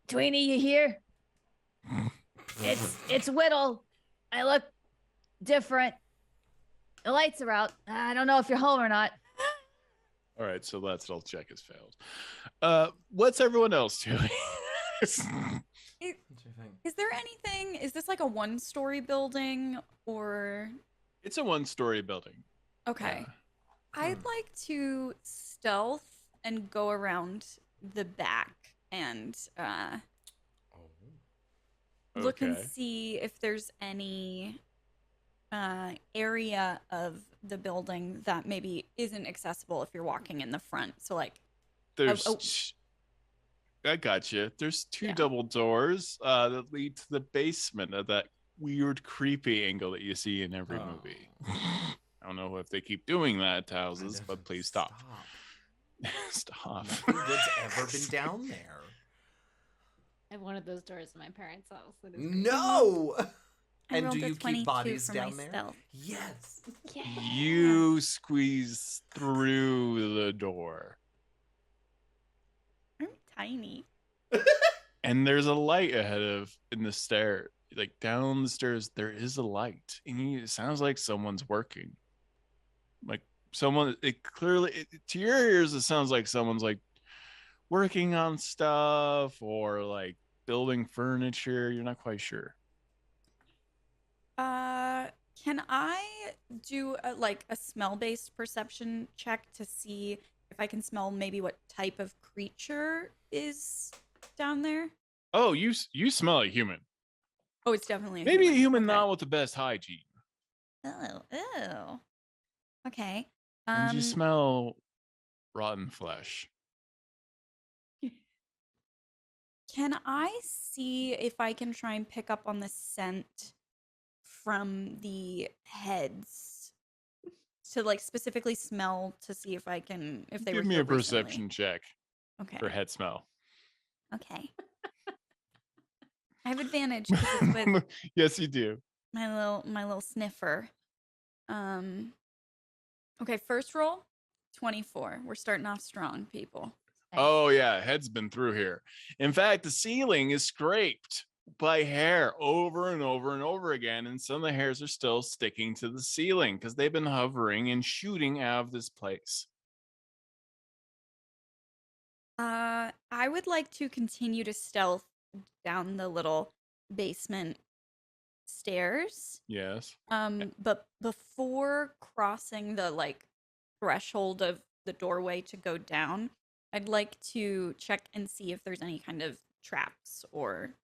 Tweenie, you here? It's Whittle. I look different. The lights are out. I don't know if you're home or not. All right, so that little check has failed. What's everyone else doing? What do you think? Is there anything? Is this like a one-story building or? It's a one-story building. Okay. Yeah. I'd like to stealth and go around the back and Oh. look and Okay. see if there's any area of the building that maybe isn't accessible if you're walking in the front. So like, There's oh. I got you. There's two Yeah. double doors that lead to the basement of that weird, creepy angle that you see in every movie. I don't know if they keep doing that to houses, but please stop. Stop. Nothing good's ever been down there. I have one of those doors in my parents' house. That is creepy. No. I And rolled do a you keep 22 bodies for down my there? stealth. Yes. Yeah. You squeeze through the door, I'm tiny. and there's a light ahead of in the stair. Like down the stairs, there is a light, and it sounds like someone's working. Like someone, it clearly to your ears, it sounds like someone's like working on stuff or like building furniture. You're not quite sure. Can I do a smell-based perception check to see if I can smell maybe what type of creature is down there? Oh, you smell a human. Oh, it's definitely Maybe a human Okay. not with the best hygiene. Oh, ew. Okay. And you smell rotten flesh. Can I see if I can try and pick up on the scent from the heads to like specifically smell to see if I can if they Give were me here a perception recently? check Okay. for head smell. Okay. I have advantage 'cause it's with Yes, you do. my little sniffer. Okay, first roll 24. We're starting off strong, people. Oh yeah, head's been through here. In fact, the ceiling is scraped by hair over and over and over again, and some of the hairs are still sticking to the ceiling because they've been hovering and shooting out of this place. I would like to continue to stealth down the little basement stairs. Yes. But before crossing the like threshold of the doorway to go down, I'd like to check and see if there's any kind of traps or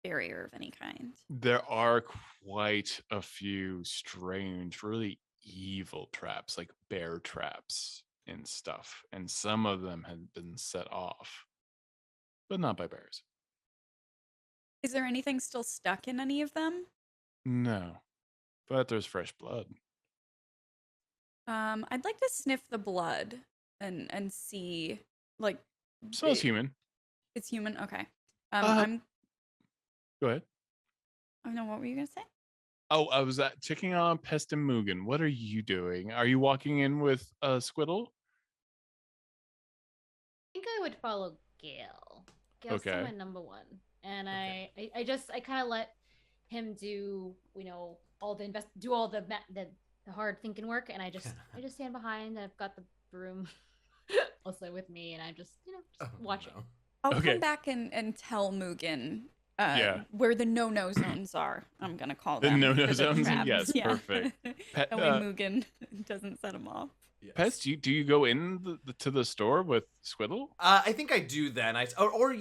barrier of any kind. There are quite a few strange, really evil traps, like bear traps and stuff. And some of them had been set off, but not by bears. Is there anything still stuck in any of them? No, but there's fresh blood. I'd like to sniff the blood and see like Smells human. it's human. Okay. Go ahead. I don't know, what were you gonna say? Oh, I was checking on Pest and Mugen. What are you doing? Are you walking in with Squiddle? I think I would follow Gale. Gale's still Okay. my number one, and Okay. I kind of let him do all the hard thinking work, and I just stand behind. And I've got the broom also with me, and I'm just watching. No. I'll Okay. come back and tell Mugen Yeah. where the no-no zones are. I'm gonna call The them. no-no for zones? traps. Yes, Yeah. perfect. That way Mugen doesn't set them off. Yes. Pest, do you go in to the store with Squiddle? I think I do then. Or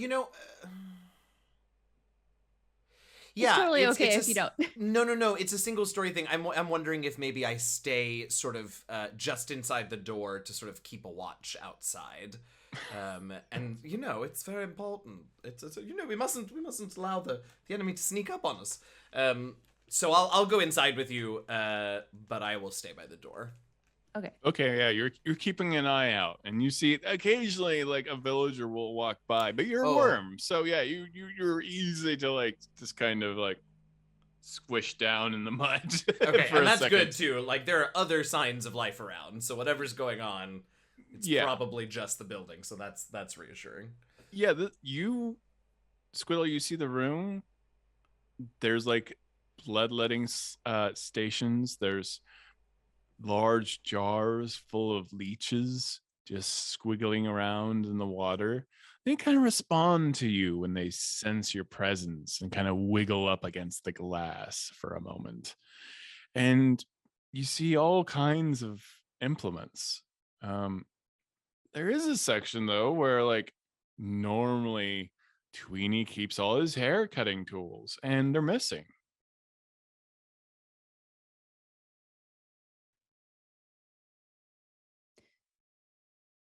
yeah, It's totally okay if you don't. No. It's a single story thing. I'm wondering if maybe I stay sort of just inside the door to sort of keep a watch outside. And it's very important. It's we mustn't allow the enemy to sneak up on us. So I'll go inside with you, but I will stay by the door. Okay, yeah, you're keeping an eye out, and you see occasionally like a villager will walk by, but you're a Oh. worm, so yeah, you're easy to like just kind of like squish down in the mud. Okay, for and a that's second. good too. Like there are other signs of life around, so whatever's going on, it's Yeah. probably just the building. So that's reassuring. Yeah, Squiddle, you see the room. There's like bloodletting stations. There's large jars full of leeches just squiggling around in the water. They kind of respond to you when they sense your presence and kind of wiggle up against the glass for a moment. And you see all kinds of implements. There is a section though where like Normally, Tweenie keeps all his hair cutting tools, and they're missing.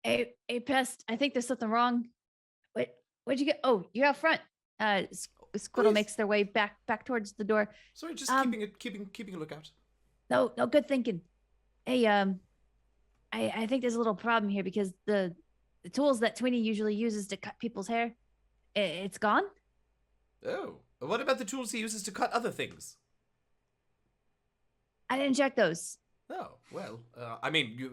Hey, Pest, I think there's something wrong. Where'd you get? Oh, you're out front. Squirtle yes. makes their way back towards the door. Sorry, just keeping a lookout. No, good thinking. Hey, I think there's a little problem here because the tools that Tweenie usually uses to cut people's hair, it's gone. Oh, what about the tools he uses to cut other things? I didn't check those. Oh well, I mean,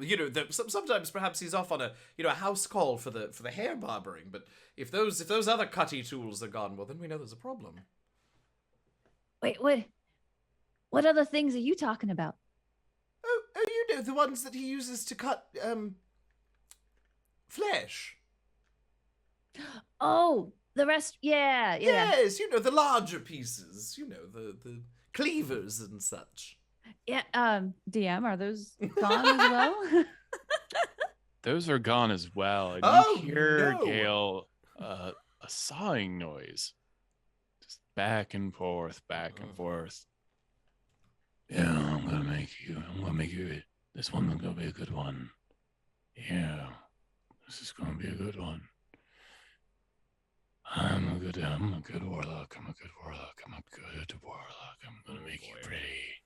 sometimes perhaps he's off on a house call for the hair barbering. But if those other cutty tools are gone, well, then we know there's a problem. Wait, what other things are you talking about? Oh, you know, the ones that he uses to cut flesh. Oh, the rest. Yeah. Yes, you know, the larger pieces. You know, the cleavers and such. Yeah. DM, are those gone as well? Those are gone as well. And Oh, you hear no. Gale a sawing noise. Just back and forth, back and forth. Yeah, I'm gonna make you this one's gonna be a good one. Yeah. This is gonna be a good one. I'm a good warlock. I'm gonna make you pretty.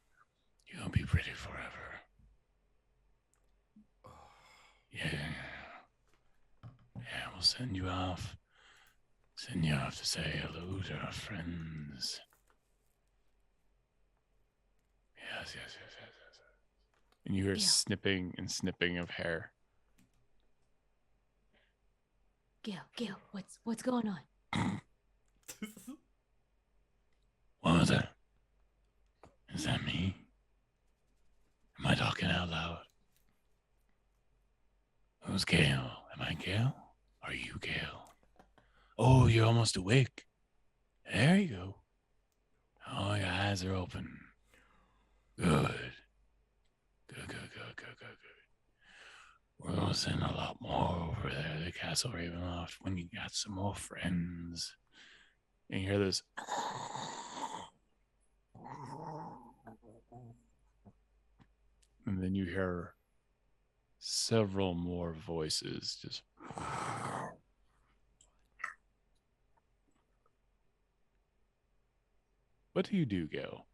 You're gonna be pretty forever. Yeah. Yeah, we'll send you off. Send you off to say hello to our friends. Yes. And you hear snipping and snipping of hair. Gil, what's going on? What was that? Is that me? Am I talking out loud? Who's Gale? Am I Gale? Are you Gale? Oh, you're almost awake. There you go. Oh, your eyes are open. Good. We're gonna send a lot more over there to Castle Ravenloft when you got some more friends. And you hear this. And then you hear several more voices just. What do you do, Gale?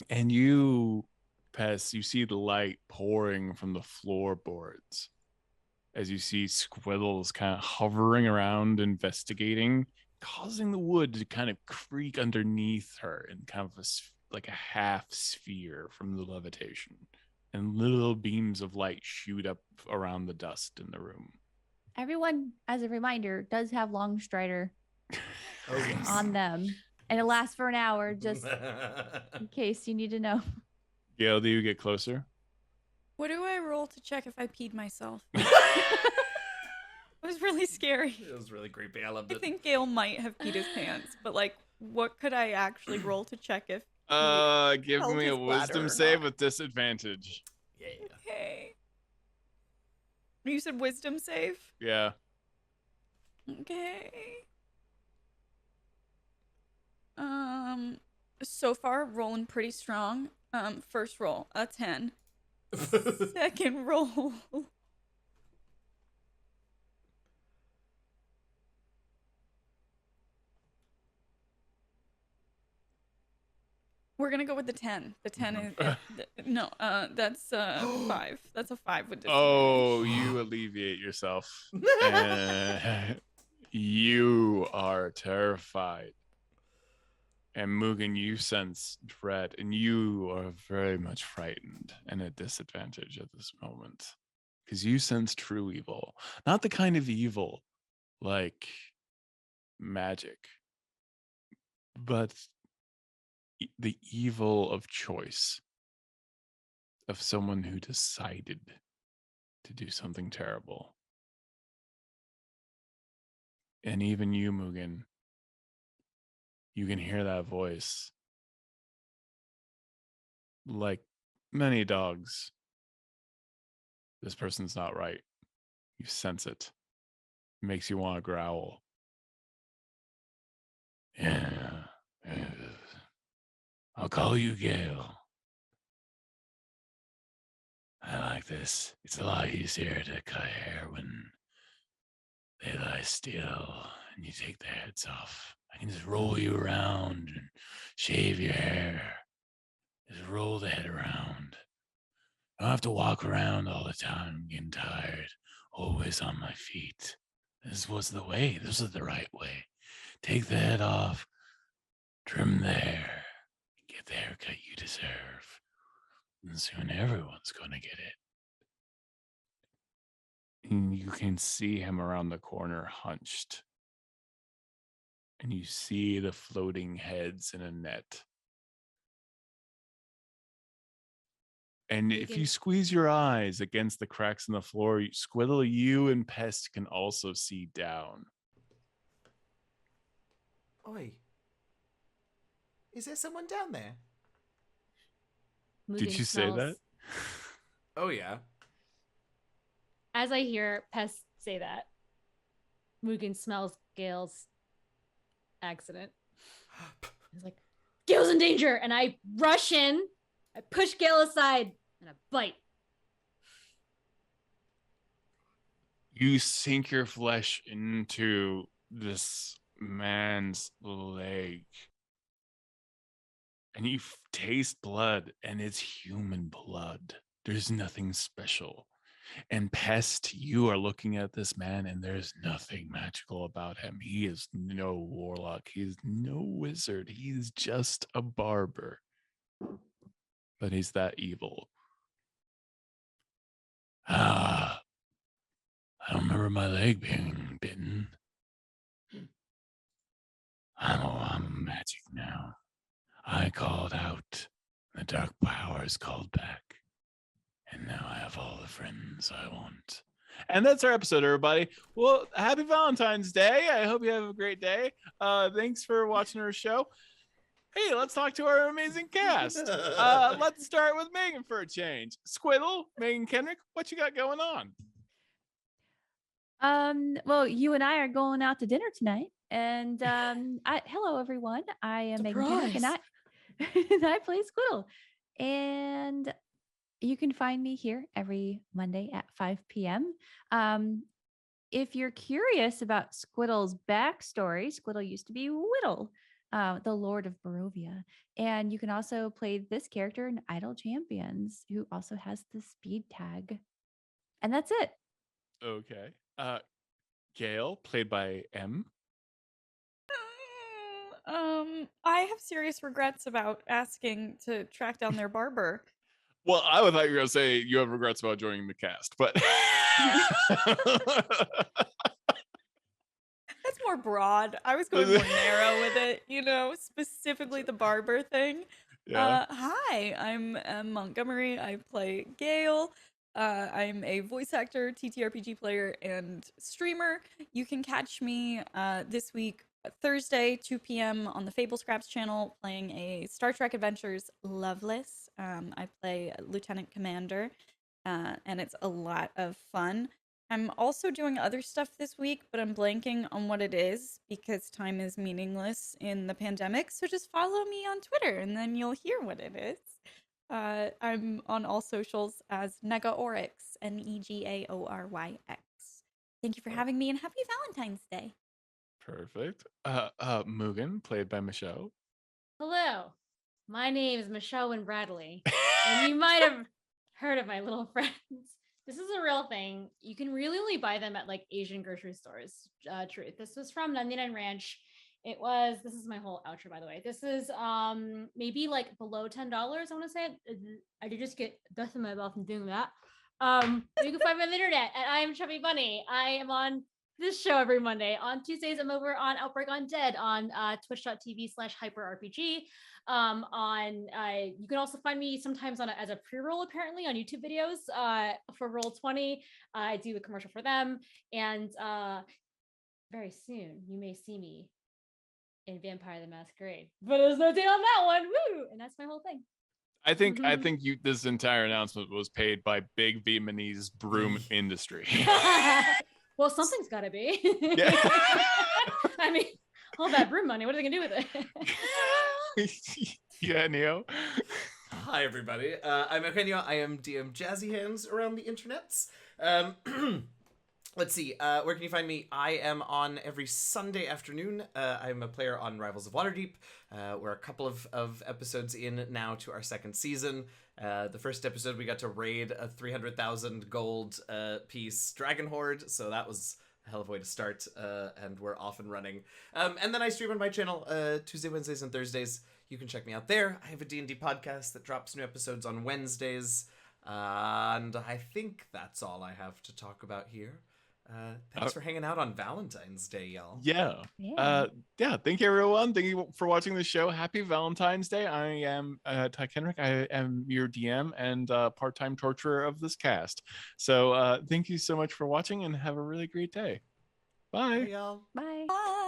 And you, Pest, you see the light pouring from the floorboards as you see squiddles kind of hovering around, investigating, causing the wood to kind of creak underneath her in kind of like a half sphere from the levitation. And little beams of light shoot up around the dust in the room. Everyone, as a reminder, does have Long Strider yes. on them. And it lasts for an hour, just in case you need to know. Gale, do you get closer? What do I roll to check if I peed myself? It was really scary. It was really creepy. I loved it. I think Gale might have peed his pants, but like, what could I actually roll to check if? Give held me a his bladder wisdom or save not? with disadvantage. Yeah. Okay. You said wisdom save? Yeah. Okay. So far rolling pretty strong. First roll, a 10. Second roll. We're gonna go with the 10. The 10 is no. That's 5. That's a 5 with disadvantage. Oh, you alleviate yourself. You are terrified. And Mugen, you sense dread, and you are very much frightened and at disadvantage at this moment. Because you sense true evil. Not the kind of evil like magic, but the evil of choice. Of someone who decided to do something terrible. And even you, Mugen, you can hear that voice. Like many dogs, this person's not right. You sense it. Makes you want to growl. Yeah. I'll call you Gale. I like this. It's a lot easier to cut hair when they lie still and you take their heads off. I can just roll you around and shave your hair. Just roll the head around. I don't have to walk around all the time getting tired, always on my feet. This was the way. This is the right way. Take the head off, trim the hair, get the haircut you deserve. And soon everyone's going to get it. And you can see him around the corner hunched. And you see the floating heads in a net. And if you squeeze your eyes against the cracks in the floor, Squiddle, you and Pest can also see down. Oi. Is there someone down there? Meagan Did you say smells- that? Oh, yeah. As I hear Pest say that, Mugen smells Gale's accident. He's like, Gale's in danger! And I rush in, I push Gale aside, and I bite. You sink your flesh into this man's leg. And you taste blood, and it's human blood. There's nothing special. And Pest, you are looking at this man, and there's nothing magical about him. He is no warlock. He is no wizard. He's just a barber. But he's that evil. I don't remember my leg being bitten. I'm magic now. I called out. The dark powers called back. And now I have all the friends I want. And that's our episode, everybody. Well, happy Valentine's Day. I hope you have a great day. Thanks for watching our show. Hey, let's talk to our amazing cast. Let's start with Meagan for a change. Squiddle, Meagan Kenreck, what you got going on? Well, you and I are going out to dinner tonight. And hello everyone. I am Meagan Kenreck, and I play Squiddle. And you can find me here every Monday at 5 p.m. If you're curious about Squiddle's backstory, Squiddle used to be Whittle, the Lord of Barovia. And you can also play this character in Idle Champions, who also has the speed tag. And that's it. Okay. Gail, played by Emme. I have serious regrets about asking to track down their barber. Well, I would thought you were going to say you have regrets about joining the cast, but That's more broad. I was going more narrow with it, specifically the barber thing. yeah. Hi, I'm Emme Montgomery. I play Gale. I'm a voice actor, TTRPG player, and streamer. You can catch me this week, Thursday, 2 p.m. on the Fable Scraps channel, playing a Star Trek Adventures Loveless. I play Lieutenant Commander, and it's a lot of fun. I'm also doing other stuff this week, but I'm blanking on what it is because time is meaningless in the pandemic. So just follow me on Twitter, and then you'll hear what it is. I'm on all socials as Negaoryx, Negaoryx. Thank you for having me, and happy Valentine's Day. Perfect. Mugen, played by Michelle. Hello, my name is Nguyen Bradley, and you might have heard of my little friends. This is a real thing. You can really only buy them at like Asian grocery stores. Truth. This was from 99 Ranch. This is my whole outro, by the way. This is maybe like below $10, I want to say. I did just get dust in my mouth from doing that. You can find me on the internet at I am Chubby Bunny. I am on this show every Monday. On Tuesdays, I'm over on Outbreak Undead on twitch.tv/hyperrpg. You can also find me sometimes as a pre-roll, apparently, on YouTube videos for Roll20. I do a commercial for them. And very soon, you may see me in Vampire the Masquerade. But there's no date on that one. Woo! And that's my whole thing. I think this entire announcement was paid by Big Vietnamese broom industry. Well, something's got to be. Yeah. I mean, all that broom money. What are they gonna do with it? Yeah, Neo. Hi, everybody. I'm Eugenio. I am DM Jazzy Hands around the internets. Let's see. Where can you find me? I am on every Sunday afternoon. I'm a player on Rivals of Waterdeep. We're a couple of episodes in now to our second season. The first episode, we got to raid a 300,000 gold piece Dragon Horde, so that was a hell of a way to start, and we're off and running. And then I stream on my channel Tuesday, Wednesdays, and Thursdays. You can check me out there. I have a D&D podcast that drops new episodes on Wednesdays, and I think that's all I have to talk about here. Thanks for hanging out on Valentine's Day, y'all. Yeah. Yeah. Yeah. Thank you, everyone. Thank you for watching the show. Happy Valentine's Day. I am Todd Kenreck. I am your DM and part-time torturer of this cast. So thank you so much for watching and have a really great day. Bye. Hey, y'all. Bye. Bye.